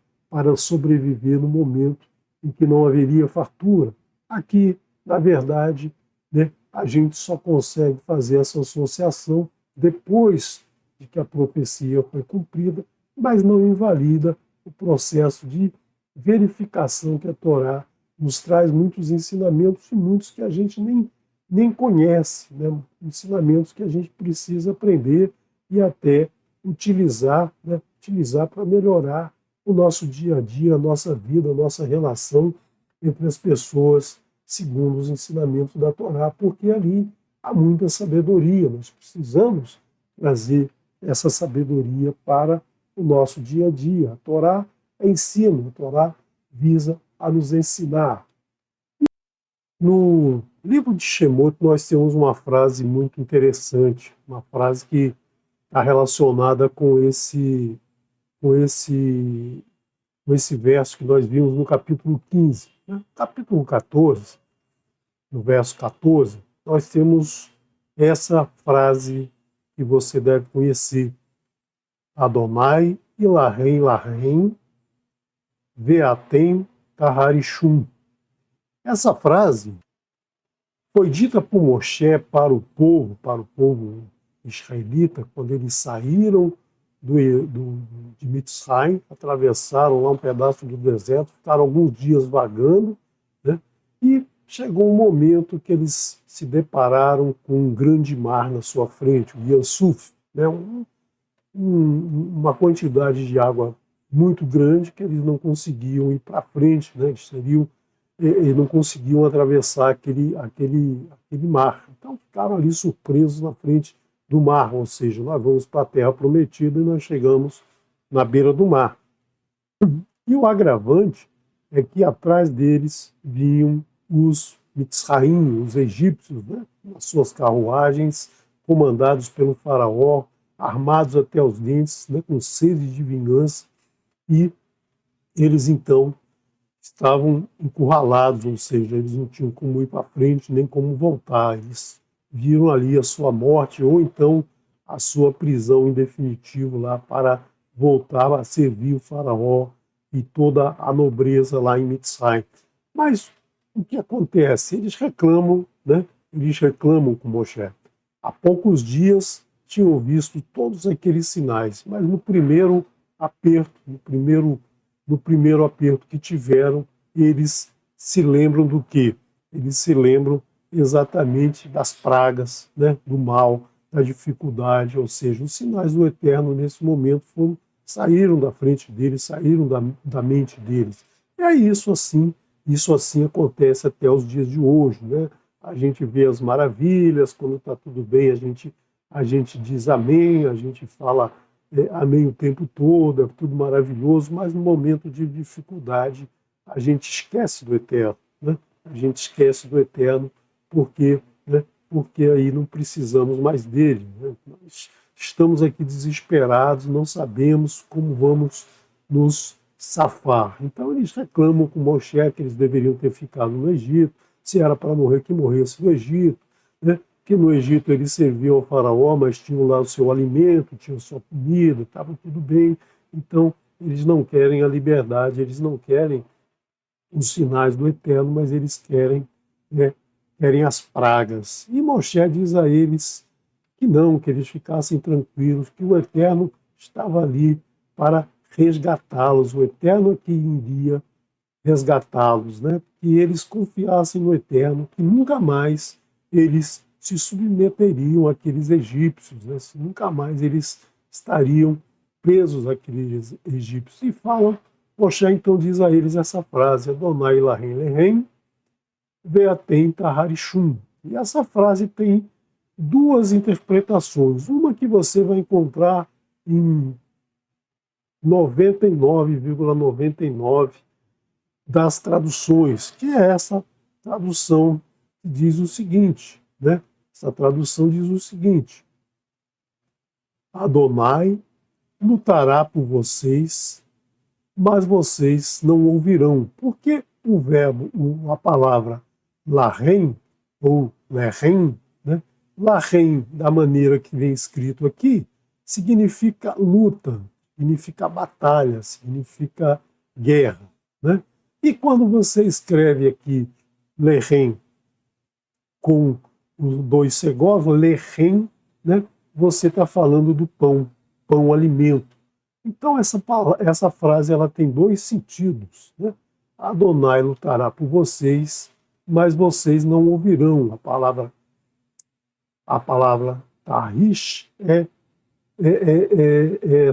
sobreviver no momento em que não haveria fartura. Aqui, na verdade, né, a gente só consegue fazer essa associação depois de que a profecia foi cumprida, mas não invalida o processo de verificação que a Torá nos traz muitos ensinamentos e muitos que a gente nem conhece, né? Ensinamentos que a gente precisa aprender e até utilizar, né? Utilizar para melhorar o nosso dia a dia, a nossa vida, a nossa relação entre as pessoas, segundo os ensinamentos da Torá, porque ali há muita sabedoria. Nós precisamos trazer essa sabedoria para o nosso dia a dia. A Torá é ensino, a Torá visa a nos ensinar. No livro de Shemot nós temos uma frase muito interessante, uma frase que está relacionada com esse verso que nós vimos no capítulo 15. Né? Capítulo 14, no verso 14, nós temos essa frase que você deve conhecer. Adonai Ilahem Lahem Veatem Taharishum. Essa frase foi dita por Moshe para o povo israelita, quando eles saíram de Mitzrayim, atravessaram lá um pedaço do deserto, ficaram alguns dias vagando, né? E chegou um momento que eles se depararam com um grande mar na sua frente, o Yansuf, né? Uma quantidade de água muito grande que eles não conseguiam ir para frente, né? Eles não conseguiam atravessar aquele mar. Então ficaram ali surpresos na frente do mar, ou seja, nós vamos para a Terra Prometida e nós chegamos na beira do mar. E o agravante é que atrás deles vinham os Mitzraim, os egípcios, né, nas suas carruagens, comandados pelo faraó, armados até os dentes, né, com sede de vingança, e eles então estavam encurralados, ou seja, eles não tinham como ir para frente nem como voltar. Eles viram ali a sua morte ou então a sua prisão em definitivo lá para voltar a servir o faraó e toda a nobreza lá em Mitzrayim. Mas o que acontece? Eles reclamam, né? Eles reclamam com Moshe. Há poucos dias tinham visto todos aqueles sinais, mas no primeiro aperto, no primeiro aperto que tiveram, eles se lembram do quê? Eles se lembram exatamente das pragas, né, do mal, da dificuldade, ou seja, os sinais do Eterno nesse momento saíram da frente deles, saíram da mente deles. E aí isso assim acontece até os dias de hoje, né? A gente vê as maravilhas, quando está tudo bem, a gente diz amém, a gente fala amém o tempo todo, é tudo maravilhoso, mas no momento de dificuldade a gente esquece do Eterno, né? A gente esquece do Eterno porque aí não precisamos mais dele, né? Nós estamos aqui desesperados, não sabemos como vamos nos safar. Então eles reclamam com Moshe que eles deveriam ter ficado no Egito, se era para morrer, que morresse no Egito, né? Que no Egito eles serviam ao faraó, mas tinham lá o seu alimento, tinham sua comida, estava tudo bem. Então eles não querem a liberdade, eles não querem os sinais do Eterno, mas eles querem querem as pragas. E Moshe diz a eles que não, que eles ficassem tranquilos, que o Eterno estava ali para resgatá-los, o Eterno é que iria resgatá-los, né? Que eles confiassem no Eterno, que nunca mais eles se submeteriam àqueles egípcios, né? Nunca mais eles estariam presos àqueles egípcios. E falam, Moshe então diz a eles essa frase, Adonai Lahem Lehem, Veatem Taharishum. E essa frase tem duas interpretações. Uma que você vai encontrar em 99,99 das traduções, que é essa tradução que diz o seguinte, né? Essa tradução diz o seguinte: Adonai lutará por vocês, mas vocês não ouvirão. Porque o verbo, a palavra lahem ou lehem, né? Lahem, da maneira que vem escrito aqui, significa luta, significa batalha, significa guerra, né? E quando você escreve aqui lehem com os dois segós, lehem, né? Você está falando do pão, pão alimento. Então essa frase ela tem dois sentidos, né? Adonai lutará por vocês, mas vocês não ouvirão. A palavra tarish é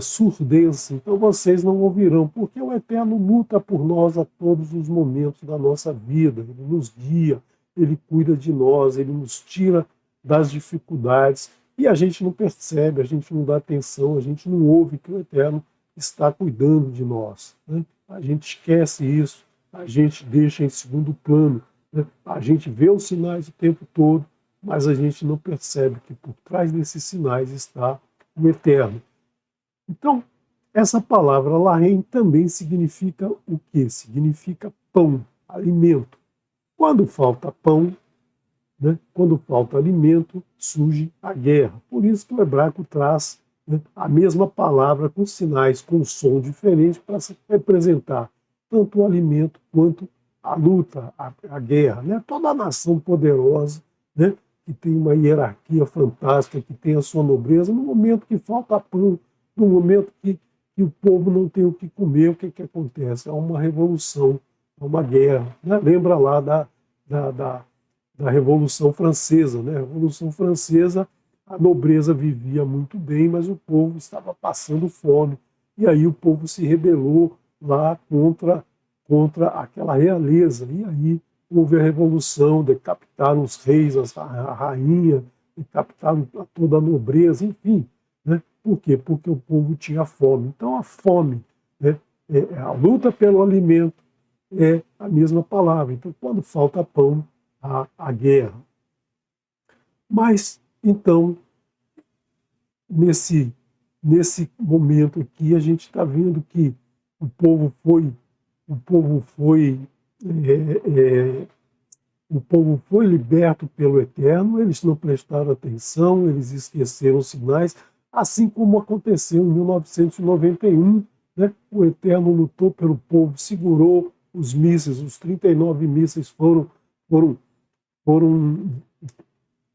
surdez, então vocês não ouvirão, porque o Eterno luta por nós a todos os momentos da nossa vida, Ele nos guia, Ele cuida de nós, Ele nos tira das dificuldades, e a gente não percebe, a gente não dá atenção, a gente não ouve que o Eterno está cuidando de nós, né? A gente esquece isso, a gente deixa em segundo plano, né? A gente vê os sinais o tempo todo, mas a gente não percebe que por trás desses sinais está o Eterno. Então, essa palavra lahem também significa o quê? Significa pão, alimento. Quando falta pão, né, quando falta alimento, surge a guerra. Por isso que o hebraico traz, né, a mesma palavra com sinais, com um som diferente para representar tanto o alimento quanto a luta, a guerra. Né? Toda nação poderosa, né, que tem uma hierarquia fantástica, que tem a sua nobreza, no momento que falta pão, no momento que o povo não tem o que comer, o que acontece? Há uma revolução, há uma guerra. Né? Lembra lá da Revolução Francesa. Né? A Revolução Francesa, a nobreza vivia muito bem, mas o povo estava passando fome. E aí o povo se rebelou lá contra aquela realeza. E aí houve a revolução, decapitaram os reis, a rainha, decapitaram toda a nobreza, enfim. Né? Por quê? Porque o povo tinha fome. Então a fome, né, a luta pelo alimento é a mesma palavra. Então quando falta pão, há a guerra. Mas, então, nesse momento aqui, a gente está vendo que o povo foi liberto pelo Eterno, eles não prestaram atenção, eles esqueceram os sinais, assim como aconteceu em 1991, né? O Eterno lutou pelo povo, segurou os mísseis, os 39 mísseis foram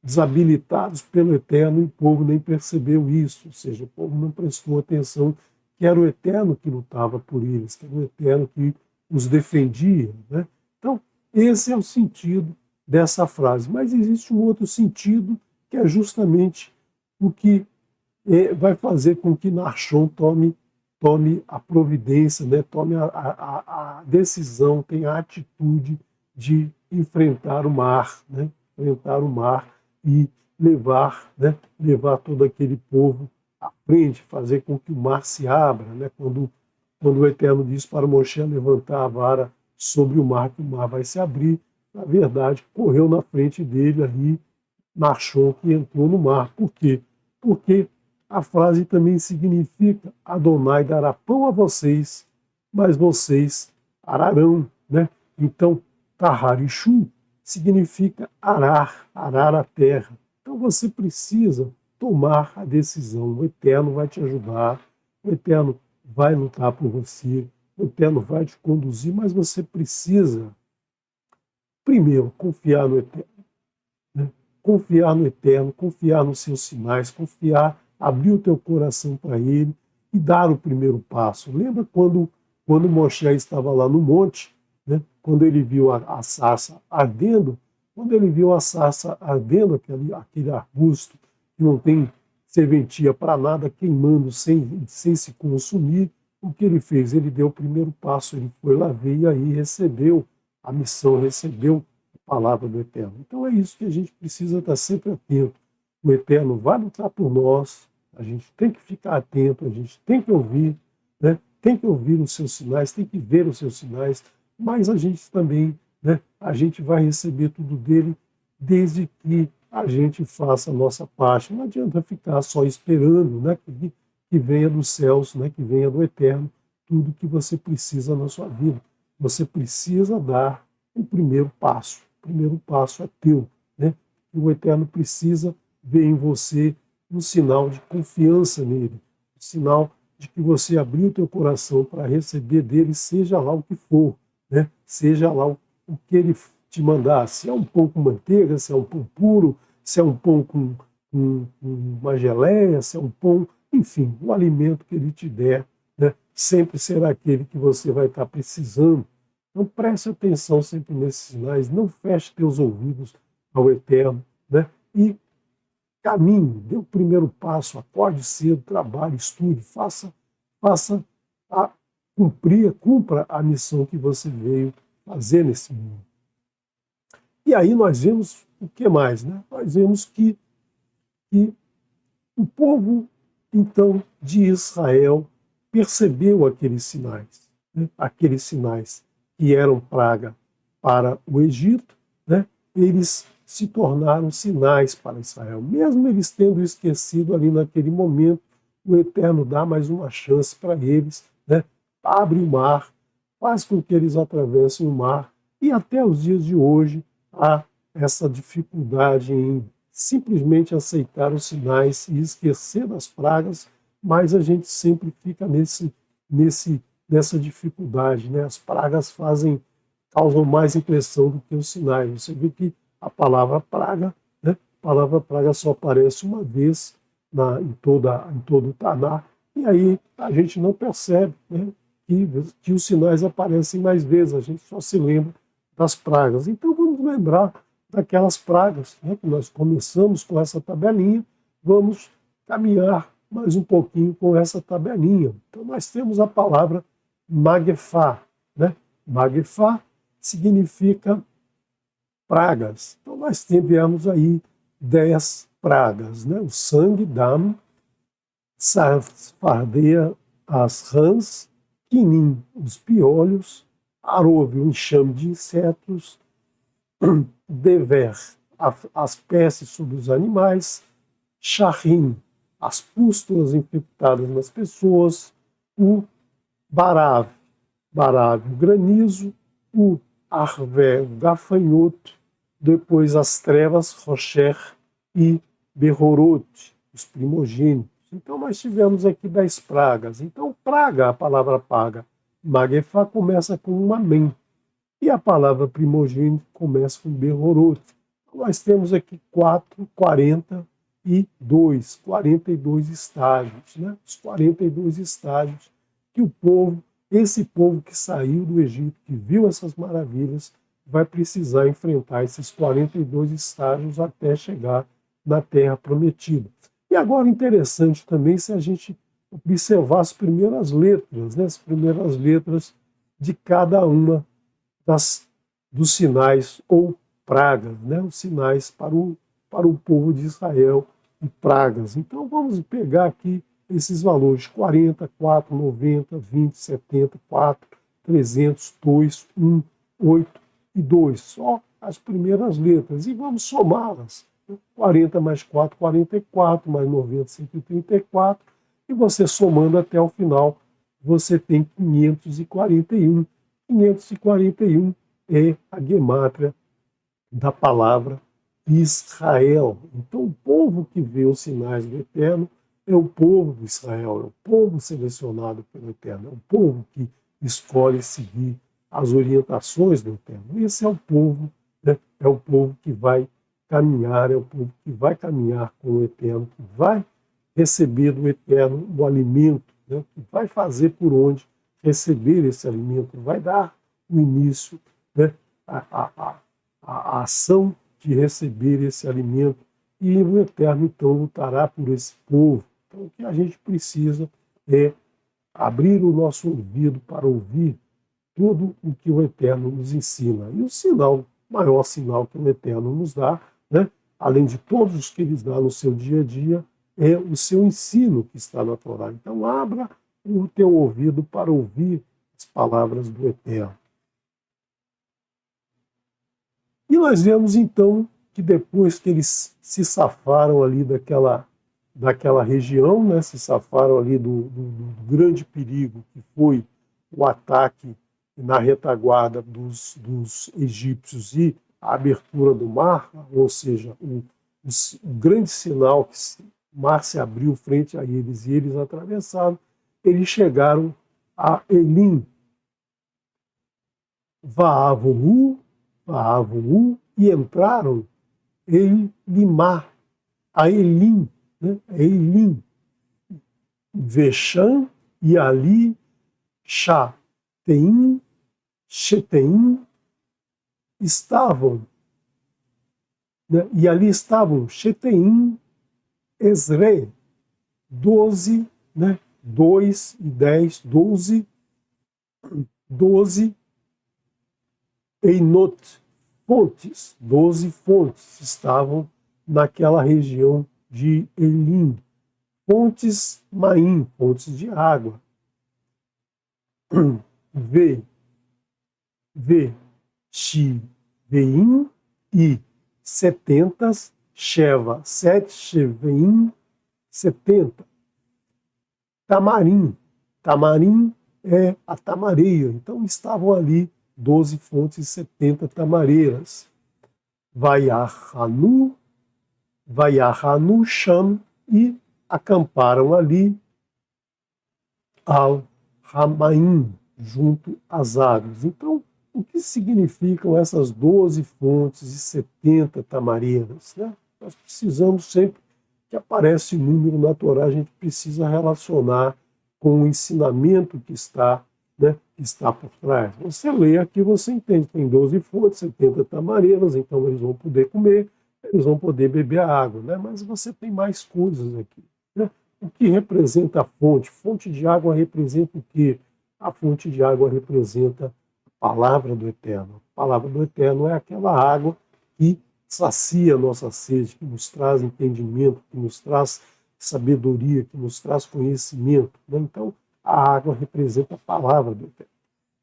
desabilitados pelo Eterno e o povo nem percebeu isso, ou seja, o povo não prestou atenção que era o Eterno que lutava por eles, que era o Eterno que os defendia. Né? Então, esse é o sentido dessa frase. Mas existe um outro sentido que é justamente o que vai fazer com que Nachshon tome a providência, né? Tome a decisão, tenha a atitude de enfrentar o mar, né? Enfrentar o mar e levar todo aquele povo à frente, fazer com que o mar se abra, né? Quando o Eterno diz para Moshe levantar a vara sobre o mar, que o mar vai se abrir, na verdade, correu na frente dele ali, Nachshon, que entrou no mar. Por quê? Porque a frase também significa Adonai dará pão a vocês, mas vocês ararão, né? Então, Taharishu significa arar a terra. Então você precisa tomar a decisão. O Eterno vai te ajudar, o Eterno vai lutar por você, o Eterno vai te conduzir, mas você precisa, primeiro, confiar no Eterno. confiar no Eterno, confiar nos seus sinais, confiar, abrir o teu coração para Ele e dar o primeiro passo. Lembra quando Moisés estava lá no monte, né? Quando ele viu a sarça ardendo, quando ele viu a sarça ardendo, aquele arbusto que não tem serventia para nada, queimando sem se consumir, o que ele fez? Ele deu o primeiro passo, ele foi lá ver e aí recebeu a missão, recebeu a palavra do Eterno. Então é isso que a gente precisa estar sempre atento. O Eterno vai lutar por nós, a gente tem que ficar atento, a gente tem que ouvir, né? Tem que ouvir os seus sinais, tem que ver os seus sinais, mas a gente também, né? A gente vai receber tudo dele desde que a gente faça a nossa parte. Não adianta ficar só esperando, né? Que venha dos céus, né? Que venha do Eterno, tudo que você precisa na sua vida. Você precisa dar o primeiro passo. O primeiro passo é teu, né? E o Eterno precisa ver em você um sinal de confiança nele, um sinal de que você abriu o teu coração para receber dele, seja lá o que for, né? Seja lá o que ele te mandar, se é um pão com manteiga, se é um pão puro, se é um pão com uma geleia, se é um pão, enfim, o alimento que ele te der, né? Sempre será aquele que você vai estar precisando. Então preste atenção sempre nesses sinais, não feche teus ouvidos ao Eterno, né? E caminhe, dê o primeiro passo, acorde cedo, trabalhe, estude, cumpra a missão que você veio fazer nesse mundo. E aí nós vemos o que mais, né? Nós vemos que o povo, então, de Israel percebeu aqueles sinais, né? Aqueles sinais que eram praga para o Egito, né? Eles se tornaram sinais para Israel. Mesmo eles tendo esquecido ali naquele momento, o Eterno dá mais uma chance para eles, né? Abre o mar, faz com que eles atravessem o mar, e até os dias de hoje há essa dificuldade em simplesmente aceitar os sinais e esquecer das pragas, mas a gente sempre fica nessa dificuldade, né? As pragas causam mais impressão do que os sinais. Você vê que a palavra praga, né? A palavra praga só aparece uma vez em todo o Taná, e aí a gente não percebe, né? Que os sinais aparecem mais vezes, a gente só se lembra das pragas. Então vamos lembrar daquelas pragas, né? Que nós começamos com essa tabelinha, vamos caminhar mais um pouquinho com essa tabelinha. Então nós temos a palavra magefá, né? Magefá significa pragas. Então nós tivemos aí 10 pragas, né? O sangue, dam, sarfardeia, as rãs, quinim, os piolhos, arove, o enxame de insetos, dever, as pestes sobre os animais, charrim, as pústulas infectadas nas pessoas, o barave, o granizo, o arvé, o gafanhoto, depois as trevas, rocher e berrorote, os primogênitos. Então nós tivemos aqui 10 pragas. Então praga, a palavra praga, magefá, começa com um amém. E a palavra primogênito começa com berrorote. Então, nós temos aqui 42 estágios, né? Os 42 estágios que esse povo que saiu do Egito, que viu essas maravilhas, vai precisar enfrentar esses 42 estágios até chegar na Terra Prometida. E agora interessante também se a gente observar as primeiras letras, né? As primeiras letras de cada uma dos sinais ou pragas, né? Os sinais para o povo de Israel e pragas. Então vamos pegar aqui esses valores: 40, 4, 90, 20, 70, 4, 300, 2, 1, 8 e 2. Só as primeiras letras. E vamos somá-las. 40 mais 4, 44, mais 90, 134. E você somando até o final, você tem 541. 541 é a gemátria da palavra Israel. Então, o povo que vê os sinais do Eterno é o povo de Israel, é o povo selecionado pelo Eterno, é o povo que escolhe seguir as orientações do Eterno. Esse é o povo, né? É o povo que vai caminhar, é o povo que vai caminhar com o Eterno, que vai receber do Eterno o alimento, né? Que vai fazer por onde receber esse alimento, vai dar o início, né? A ação de receber esse alimento, e o Eterno então lutará por esse povo. Então o que a gente precisa é abrir o nosso ouvido para ouvir tudo o que o Eterno nos ensina. E o sinal, maior sinal que o Eterno nos dá, né, além de todos os que ele dá no seu dia a dia, é o seu ensino que está na Torá. Então abra o teu ouvido para ouvir as palavras do Eterno. E nós vemos então que depois que eles se safaram ali daquela região, né, se safaram ali do grande perigo que foi o ataque na retaguarda dos egípcios e a abertura do mar, ou seja, o grande sinal que o mar se abriu frente a eles e eles atravessaram, eles chegaram a Elim, Vaavu, e entraram em Limá, a Elim, né? Elim, Vexã, e ali, Sheteim, estavam, né? E ali estavam Sheteim, Ezre, 12, né? 2 e 10, 12 Einot, fontes, 12 fontes estavam naquela região de Elim. Fontes Maim, fontes de água. Veim e 70, Sheva, 7 Sheveim, 70. Tamarim, Tamarim é a tamareira, então estavam ali 12 fontes e 70 tamareiras. Vaiahanu Sham, e acamparam ali al Hamaim, junto às águas. Então, o que significam essas 12 fontes e 70 tamareiras? Né? Nós precisamos sempre que aparece número na Torá, a gente precisa relacionar com o ensinamento que está, né, que está por trás. Você lê aqui, você entende, tem 12 fontes, 70 tamareiras, então eles vão poder comer, eles vão poder beber a água, né? Mas você tem mais coisas aqui. Né? O que representa a fonte? Fonte de água representa o quê? A fonte de água representa a palavra do Eterno. A palavra do Eterno é aquela água que sacia a nossa sede, que nos traz entendimento, que nos traz sabedoria, que nos traz conhecimento. Né? Então, a água representa a palavra do Eterno.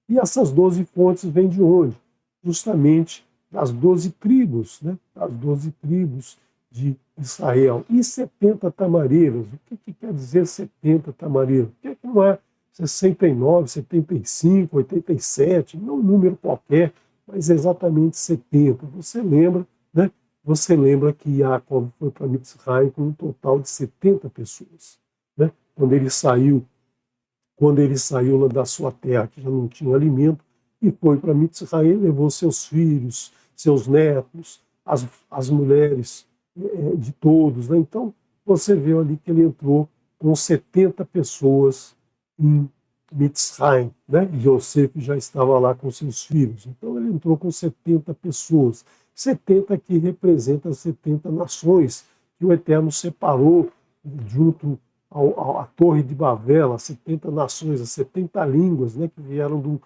E essas 12 fontes vêm de onde? Justamente das 12 tribos, né? Das 12 tribos de Israel. E 70 tamareiras. O que quer dizer 70 tamareiras? Por que não é 69, 75, 87? Não é um número qualquer, mas é exatamente 70. Você lembra, né? Você lembra que Jacob foi para Mitzrayim com um total de 70 pessoas. Né? Quando ele saiu lá da sua terra, que já não tinha alimento, e foi para Mitzrayim, levou seus filhos, seus netos, as mulheres de todos. Né? Então, você vê ali que ele entrou com 70 pessoas em Mitzrayim. Né? E Yosef já estava lá com seus filhos. Então, ele entrou com 70 pessoas. 70 que representa 70 nações que o Eterno separou junto à Torre de Babel, as 70 nações, as 70 línguas, né, que vieram do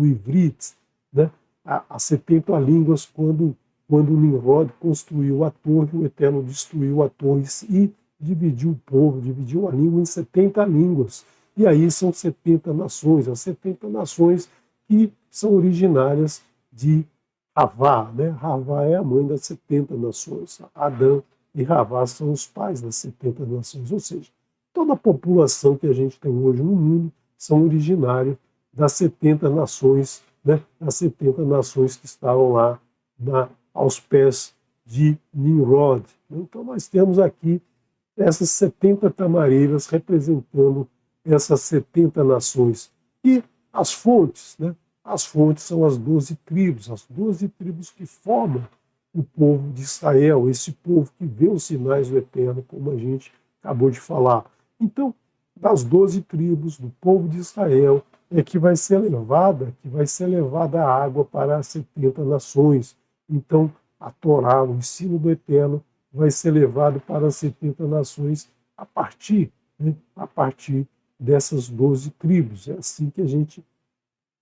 Ivrit, né, as 70 línguas quando Nimrod construiu a torre, o Eterno destruiu a torre e dividiu o povo, dividiu a língua em 70 línguas. E aí são 70 nações, as 70 nações que são originárias de Havá, né? Havá é a mãe das 70 nações. Adão e Havá são os pais das 70 nações. Ou seja, toda a população que a gente tem hoje no mundo são originários das 70 nações, né? Das 70 nações que estavam lá aos pés de Nimrod. Então nós temos aqui essas 70 tamareiras representando essas 70 nações. E as fontes, né? As fontes são as 12 tribos que formam o povo de Israel, esse povo que vê os sinais do Eterno, como a gente acabou de falar. Então, das 12 tribos do povo de Israel é que vai ser levada a água para as 70 nações. Então, a Torá, o ensino do Eterno, vai ser levado para as 70 nações a partir dessas 12 tribos. É assim que a gente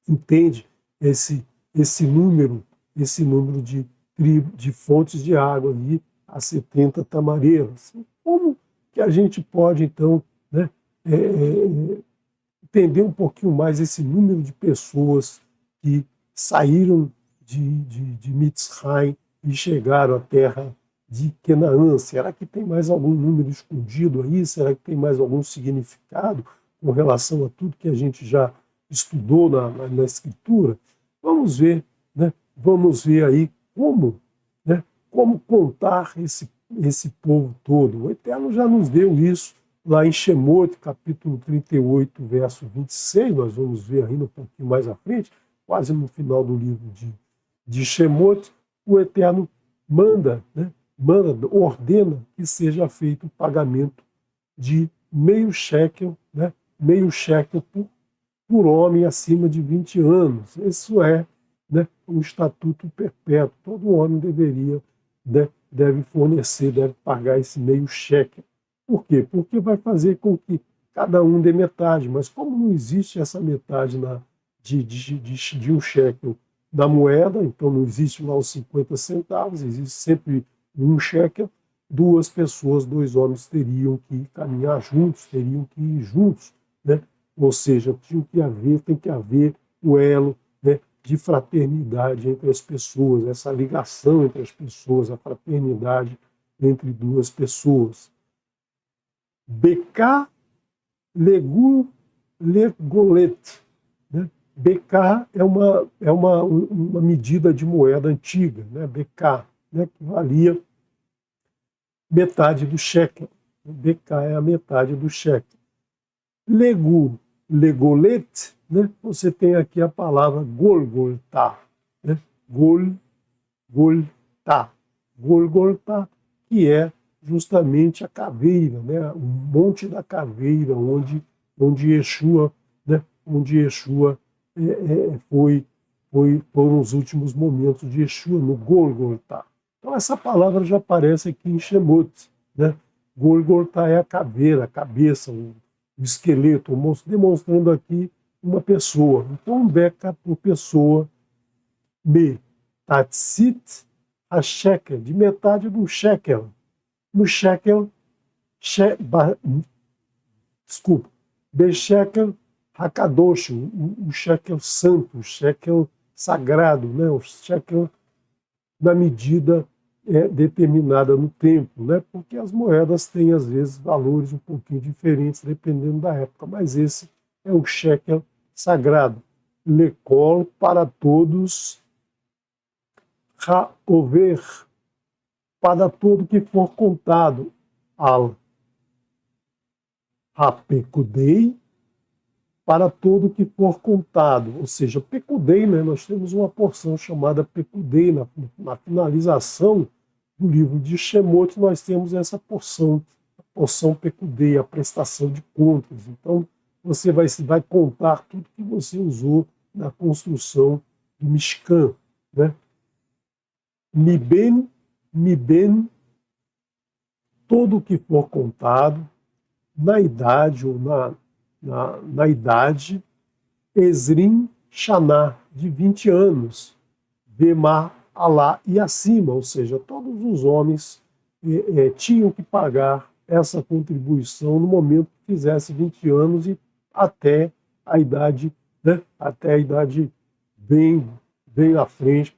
entende esse número de fontes de água ali, as 70 tamareiras. Como que a gente pode, então, né, entender um pouquinho mais esse número de pessoas que saíram de Mitzrayim e chegaram à terra de Canaã? Será que tem mais algum número escondido aí? Será que tem mais algum significado com relação a tudo que a gente já estudou na Escritura? Vamos ver, né? Vamos ver aí como contar esse povo todo. O Eterno já nos deu isso lá em Shemot, capítulo 38, verso 26, nós vamos ver ainda um pouquinho mais à frente, quase no final do livro de Shemot, o Eterno ordena que seja feito o pagamento de meio shekel, né, meio shekel por homem acima de 20 anos. Isso é, né, um estatuto perpétuo. Todo homem deve fornecer, deve pagar esse meio shekel. Por quê? Porque vai fazer com que cada um dê metade, mas como não existe essa metade de um shekel da moeda, então não existe lá os 50 centavos, existe sempre um shekel, duas pessoas, dois homens teriam que caminhar juntos, teriam que ir juntos, né? Ou seja, tem que haver o elo, né, de fraternidade entre as pessoas, essa ligação entre as pessoas, a fraternidade entre duas pessoas. Beká Legu Legolet. Né? Beká é uma medida de moeda antiga, né? Beká, né? Que valia metade do shekel. Beká é a metade do shekel. Legolet, né? Você tem aqui a palavra Golgotá. Né? Golgotá, que é justamente a caveira, né? O monte da caveira, onde Yeshua, né? Onde Yeshua foram os últimos momentos de Yeshua, no Golgotá. Então essa palavra já aparece aqui em Shemot, né? Golgotá é a caveira, a cabeça, o esqueleto, demonstrando aqui uma pessoa. Então, beca por pessoa, tatzit a shekel, de metade do shekel. No shekel, Beshekel Hakadosh, o shekel santo, o shekel sagrado, né? O shekel na medida determinada no tempo, né? Porque as moedas têm, às vezes, valores um pouquinho diferentes, dependendo da época, mas esse é o shekel sagrado. Lekol, para todos, Ha'over, para todo que for contado, al Ha'pekudei, para todo que for contado, ou seja, Pekudei, né? Nós temos uma porção chamada Pekudei, na finalização do livro de Shemot, nós temos essa porção, a porção Pekudei, a prestação de contas. Então, você vai contar tudo que você usou na construção do Mishkan, né? Miben, todo que for contado, na idade ou na idade, Ezrim Shaná, de 20 anos, Bema Alá e acima, ou seja, todos os homens tinham que pagar essa contribuição no momento que fizesse 20 anos e até a idade, né, até a idade bem à frente,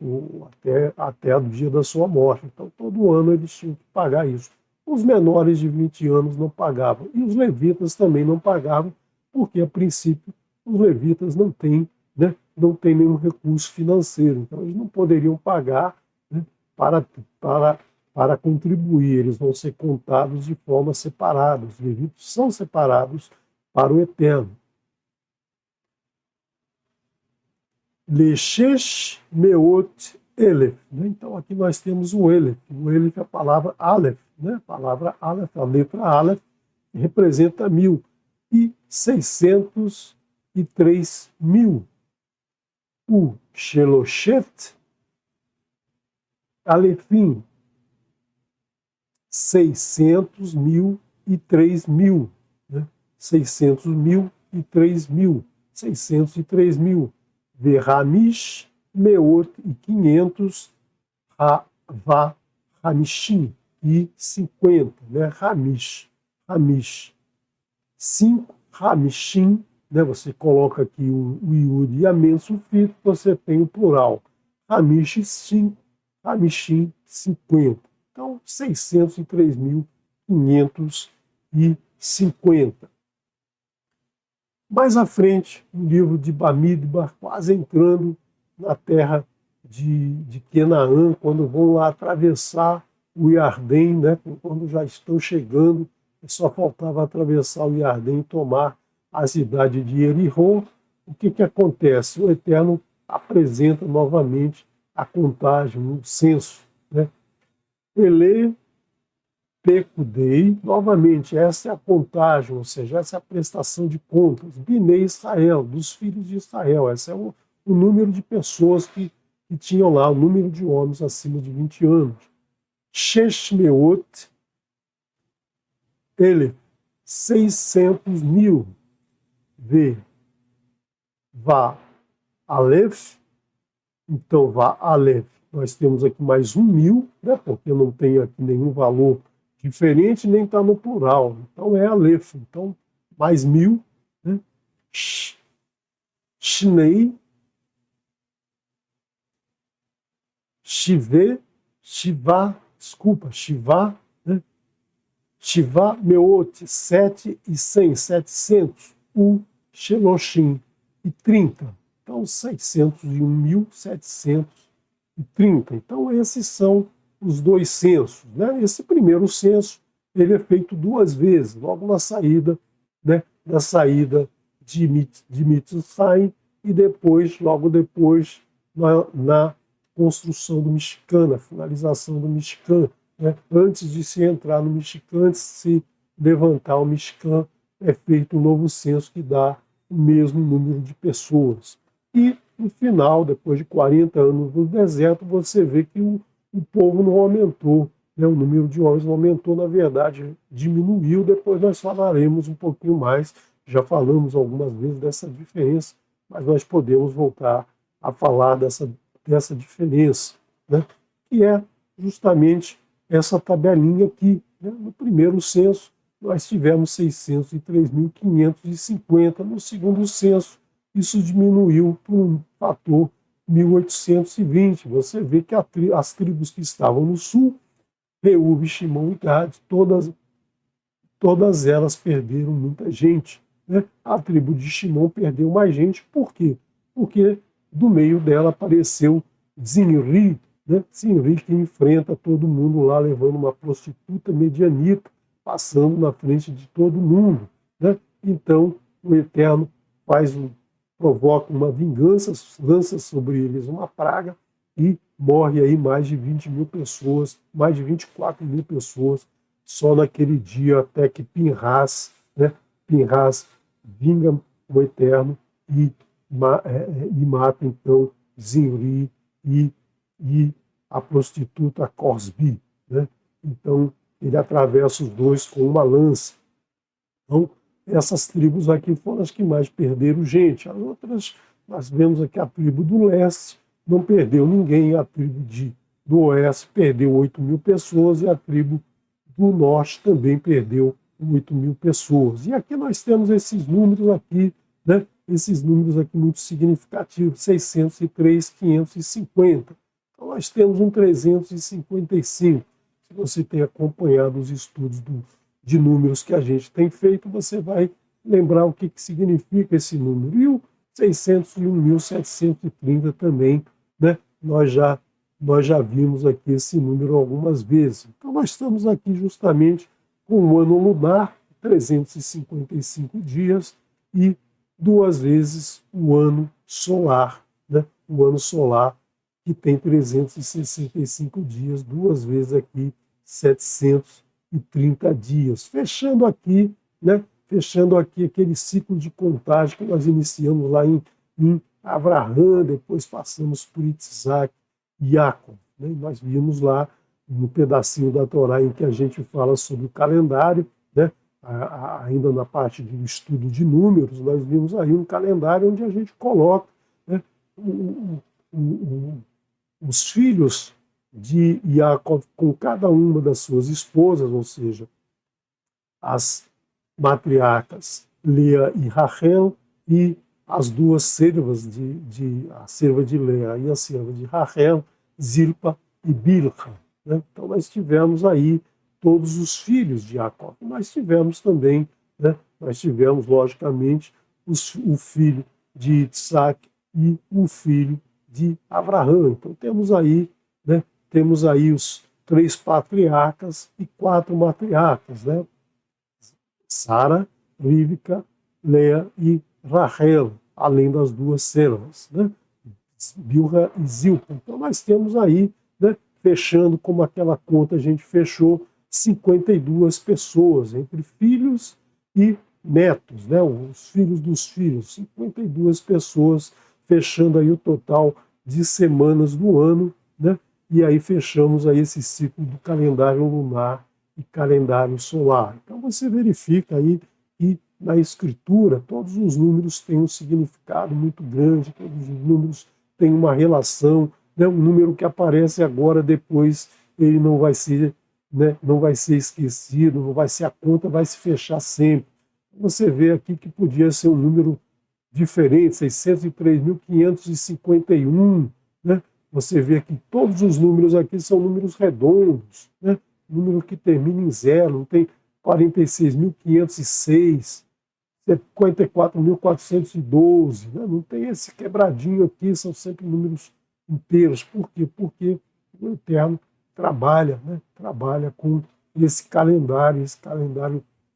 até o dia da sua morte. Então, todo ano eles tinham que pagar isso. Os menores de 20 anos não pagavam. E os levitas também não pagavam, porque, a princípio, os levitas não têm nenhum recurso financeiro. Então, eles não poderiam pagar, né, para contribuir. Eles vão ser contados de forma separada. Os levitas são separados para o Eterno. Leshesh Meot Elef, né? Então aqui nós temos o Elef. O Elef é a palavra Aleph, né? A palavra Aleph, a letra Aleph, representa 1.603.000. O Sheloshet, Alefim, 600.000 e 3.000, né? 600.000 e 3.000, 603.000. Verramish, Meot e 500, Hava, Hamishim e 50, né? Hamish, 5, Hamishim, né? Você coloca aqui o Yud e a Men sufixo, você tem o plural. Hamish, 5, Hamishim, 50. Então, 603.550. Mais à frente, o livro de Bamidbar, quase entrando na terra de Canaã, quando vão lá atravessar o Iardém, né? Quando já estão chegando, só faltava atravessar o Iardém e tomar a cidade de Jericó. O que acontece? O Eterno apresenta novamente a contagem, o censo, né? Ele Pecudei, novamente, essa é a contagem, ou seja, essa é a prestação de contas. Binei Israel, dos filhos de Israel, esse é o número de pessoas que tinham lá, o número de homens acima de 20 anos. Sheshmeot, ele, 600.000. Vá Aleph, então vá Aleph. Nós temos aqui mais 1.000, né, porque não tem aqui nenhum valor diferente, nem está no plural. Então é Aleph. Então, mais 1.000. Né? Shnei, Shive, Shiva, né? Shiva, Meot, 7 e 100, 700. O Sheloshim, e 30. Então, 601.730. Então, esses são os dois censos, né? Esse primeiro censo ele é feito duas vezes, logo na saída, né, da saída de Mitzrayim e depois, logo depois, na construção do Mishkan, na finalização do Mishkan, né? Antes de se entrar no Mishkan, antes de se levantar o Mishkan, é feito um novo censo que dá o mesmo número de pessoas. E, no final, depois de 40 anos no deserto, você vê que o povo não aumentou, né? O número de homens não aumentou, na verdade, diminuiu. Depois nós falaremos um pouquinho mais, já falamos algumas vezes dessa diferença, mas nós podemos voltar a falar dessa diferença, né? Que é justamente essa tabelinha aqui, né? No primeiro censo, nós tivemos 603.550. No segundo censo, isso diminuiu por um fator 1820. Você vê que as tribos que estavam no sul, Reuve, Shimon e Gad, todas elas perderam muita gente, né? A tribo de Shimon perdeu mais gente. Por quê? Porque do meio dela apareceu Zinri, né? Zinri que enfrenta todo mundo lá, levando uma prostituta medianita, passando na frente de todo mundo, né? Então, o Eterno provoca uma vingança, lança sobre eles uma praga e morre aí mais de 20.000 pessoas, mais de 24.000 pessoas, só naquele dia, até que Pinhas, né? Pinhas vinga o Eterno e mata então Zinri e a prostituta Cosbi, né? Então, ele atravessa os dois com uma lança. Então, essas tribos aqui foram as que mais perderam gente. As outras, nós vemos aqui a tribo do leste, não perdeu ninguém. A tribo do oeste perdeu 8.000 pessoas e a tribo do norte também perdeu 8.000 pessoas. E aqui nós temos esses números aqui, né? Esses números aqui muito significativos, 603.550. Então, nós temos um 355. Se você tem acompanhado os estudos de números que a gente tem feito, você vai lembrar o que significa esse número. E o 601.730 também, né? Nós já vimos aqui esse número algumas vezes. Então, nós estamos aqui justamente com o ano lunar, 355 dias, e duas vezes o ano solar, né? O ano solar, que tem 365 dias, duas vezes aqui 730 dias. Fechando aqui, né? Fechando aqui aquele ciclo de contagem que nós iniciamos lá em Abraham, depois passamos por Isaac e Jacó. Né? Nós vimos lá no pedacinho da Torá em que a gente fala sobre o calendário, né? Ainda na parte do estudo de números, nós vimos aí um calendário onde a gente coloca, né, os filhos de Jacob com cada uma das suas esposas, ou seja, as matriarcas Lea e Rachel, e as duas servas a serva de Lea e a serva de Rachel, Zilpa e Bilha. Né? Então nós tivemos aí todos os filhos de Jacó. Nós tivemos também, né, nós tivemos, logicamente, o filho de Isaac e o filho de Abraão. Então temos aí, né, temos aí os 3 patriarcas e 4 matriarcas, né? Sara, Rivka, Lea e Rachel, além das duas servas, né? Bilha e Zilpa. Então nós temos aí, né, fechando como aquela conta a gente fechou, 52 pessoas, entre filhos e netos, né? Os filhos dos filhos, 52 pessoas, fechando aí o total de semanas do ano, né? E aí fechamos aí esse ciclo do calendário lunar e calendário solar. Então você verifica aí que na escritura todos os números têm um significado muito grande, todos os números têm uma relação, né? Um número que aparece agora, depois ele não vai ser, né, não vai ser esquecido, não vai ser, a conta vai se fechar sempre. Você vê aqui que podia ser um número diferente, 603.551, né? Você vê que todos os números aqui são números redondos, né? Número que termina em zero, não tem 46.506, 54.412, né? Não tem esse quebradinho aqui, são sempre números inteiros. Por quê? Porque o Eterno trabalha, né? Trabalha com esse calendário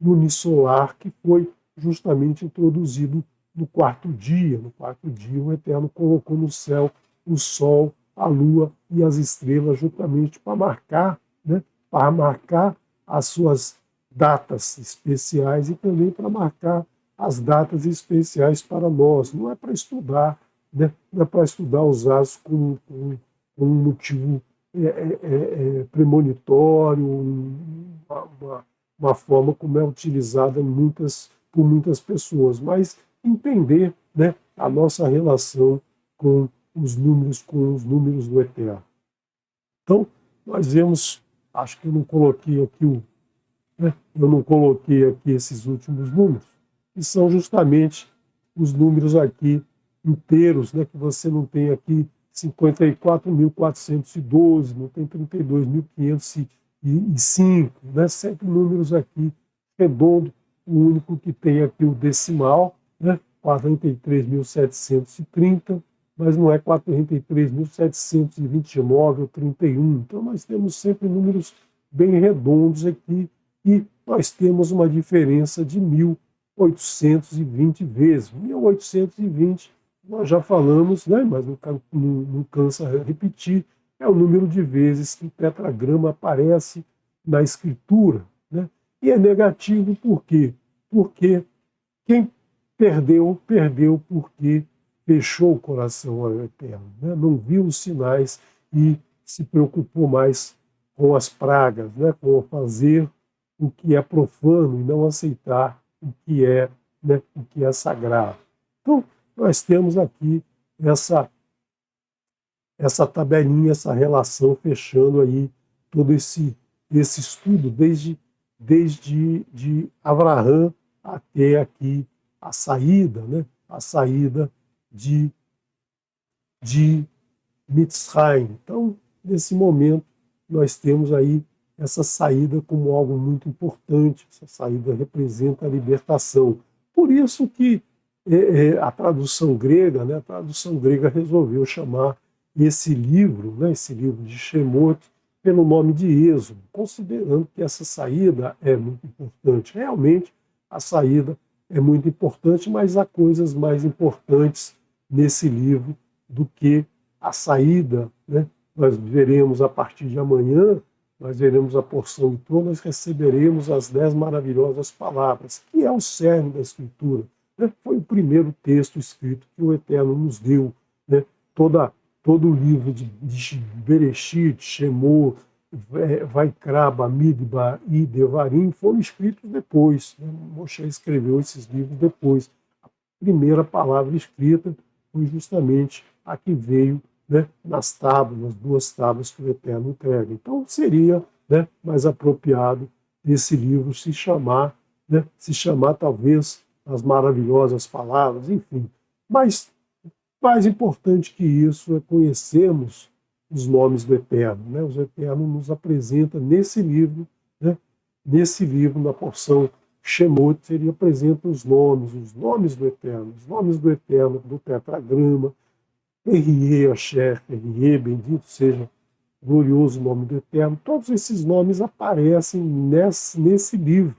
lunisolar, que foi justamente introduzido no quarto dia. No quarto dia, o Eterno colocou no céu o Sol, a Lua e as estrelas, justamente para marcar, né? Para marcar as suas datas especiais e também para marcar as datas especiais para nós. Não é para estudar, né? Não é para estudar os astros com um motivo premonitório, uma forma como é utilizada por muitas pessoas, mas entender, né, a nossa relação com os números do Eterno. Então, nós vemos, acho que eu não coloquei aqui esses últimos números, que são justamente os números aqui inteiros, né, que você não tem aqui 54.412, não tem 32.505, né, sempre números aqui redondos, o único que tem aqui o decimal, né, 43.730, mas não é 43.729 ou 31. Então nós temos sempre números bem redondos aqui e nós temos uma diferença de 1.820 vezes. 1.820 nós já falamos, né, mas não cansa repetir, é o número de vezes que o tetragrama aparece na escritura. Né? E é negativo por quê? Porque quem perdeu porque fechou o coração ao Eterno, né? Não viu os sinais e se preocupou mais com as pragas, né? Com fazer o que é profano e não aceitar o que é, né, o que é sagrado. Então, nós temos aqui essa tabelinha, essa relação, fechando aí todo esse estudo, desde de Abraham até aqui a saída, né? A saída de Mitzrayim. Então, nesse momento, nós temos aí essa saída como algo muito importante. Essa saída representa a libertação. Por isso que a tradução grega, né, resolveu chamar esse livro, né, esse livro de Shemot, pelo nome de Êxodo, considerando que essa saída é muito importante. Realmente, a saída é muito importante, mas há coisas mais importantes nesse livro do que a saída, né? Nós veremos a partir de amanhã, nós veremos a porção Itrô, nós receberemos as 10 maravilhosas palavras, que é o cerne da Escritura. Né? Foi o primeiro texto escrito que o Eterno nos deu. Né? Todo o livro de Bereshit, Shemot, Vaikra, Bamidbar e Devarim foram escritos depois. Né? Moshe escreveu esses livros depois. A primeira palavra escrita foi justamente a que veio, né, nas tábuas, nas 2 tábuas que o Eterno entrega. Então seria, né, mais apropriado esse livro se chamar talvez As Maravilhosas Palavras, enfim. Mas mais importante que isso é conhecermos os nomes do Eterno. Né? O Eterno nos apresenta nesse livro, né, na porção Shemot, ele apresenta os nomes do Eterno, do tetragrama, Erie, Asher, Erie, bendito seja o glorioso nome do Eterno. Todos esses nomes aparecem nesse livro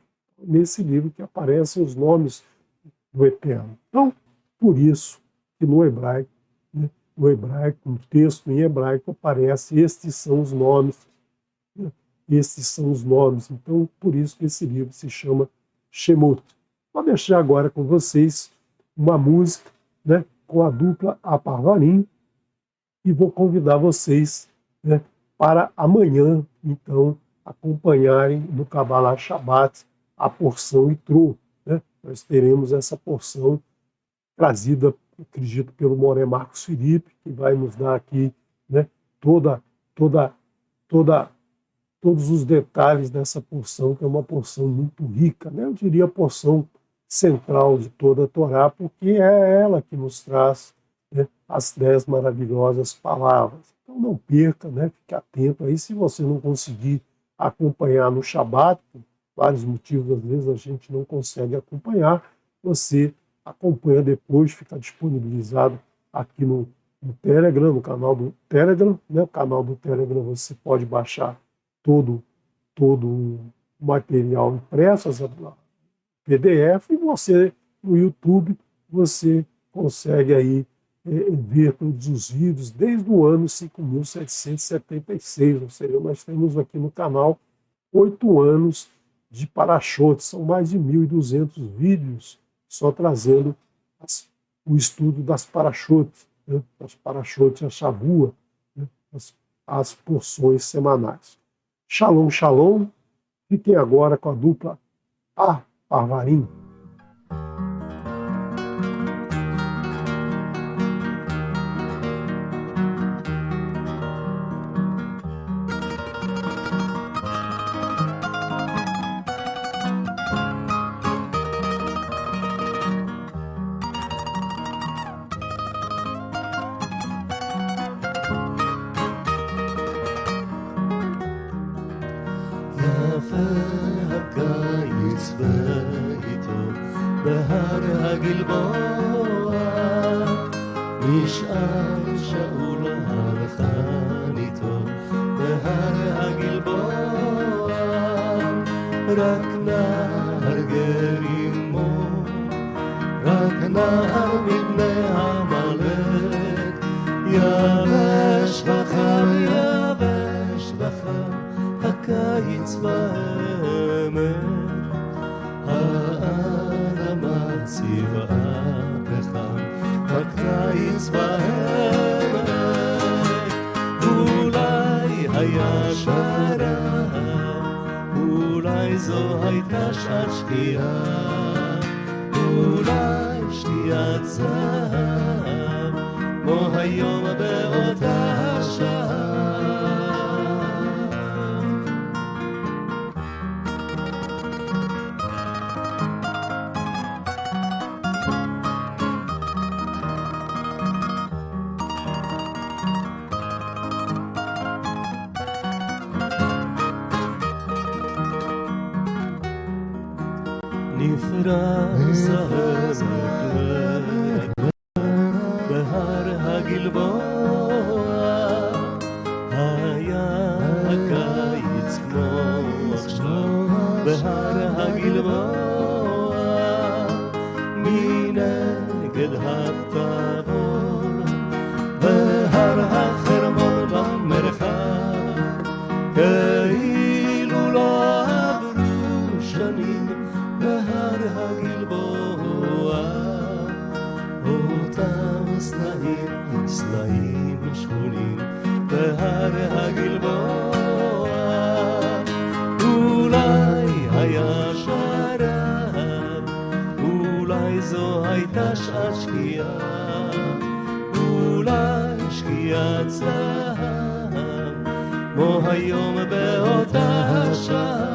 que aparecem os nomes do Eterno. Então, por isso que no hebraico, né, no texto em hebraico aparece, estes são os nomes, né, estes são os nomes. Então, por isso que esse livro se chama Shemot. Vou deixar agora com vocês uma música, né, com a dupla Aparvarim, e vou convidar vocês, né, para amanhã, então, acompanharem no Kabbalah Shabbat a porção Itrô. Né? Nós teremos essa porção trazida, acredito, pelo Moré Marcos Felipe, que vai nos dar aqui, né, todos os detalhes dessa porção, que é uma porção muito rica, né? Eu diria a porção central de toda a Torá, porque é ela que nos traz, né, as 10 maravilhosas palavras. Então não perca, né? Fique atento aí. Se você não conseguir acompanhar no Shabat, por vários motivos, às vezes a gente não consegue acompanhar, você acompanha depois, fica disponibilizado aqui no Telegram, no canal do Telegram. Né? O canal do Telegram você pode baixar todo o material impresso, as PDF, e você, no YouTube, você consegue aí ver todos os vídeos desde o ano 5.776, ou seja, nós temos aqui no canal 8 anos de Parashot, são mais de 1.200 vídeos só trazendo o estudo das Parashot, né, as Parashot, a Shavua, né, as porções semanais. Shalom, shalom. Fiquem agora com a dupla Aparvarim. הקיץ ואיתו בהר הגלבוע נשאר שאול הרחניתו בהר הגלבוע רק נער גרימו רק נער מבני עמלק יבש וחם הקיץ והאמת האדמה צבעה פחם הקיץ והאמת אולי היה שרב אולי זו הייתה שעת שקיעה אולי שתיית זהב כמו היום באותה שעה נפרס הזרק בהר הגלבוע היה הקיץ כמו עכשיו בהר הגלבוע מנגד התבור בהר הגלבוע, אותם סלעים שחונים בהר הגלבוע. אולי היה שרב, אולי זו הייתה שעת שקיעה, אולי שקיעת זהב, כמו היום באותה שעה.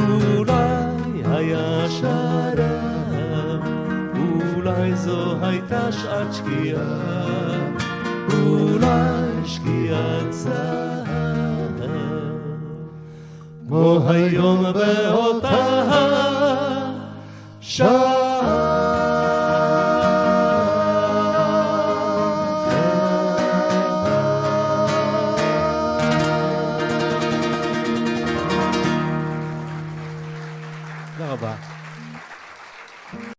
אולי היה שרב, אולי זו הייתה שעת שקיעה, אולי שקיעת זהב, כמו היום באותה שעה. תודה רבה.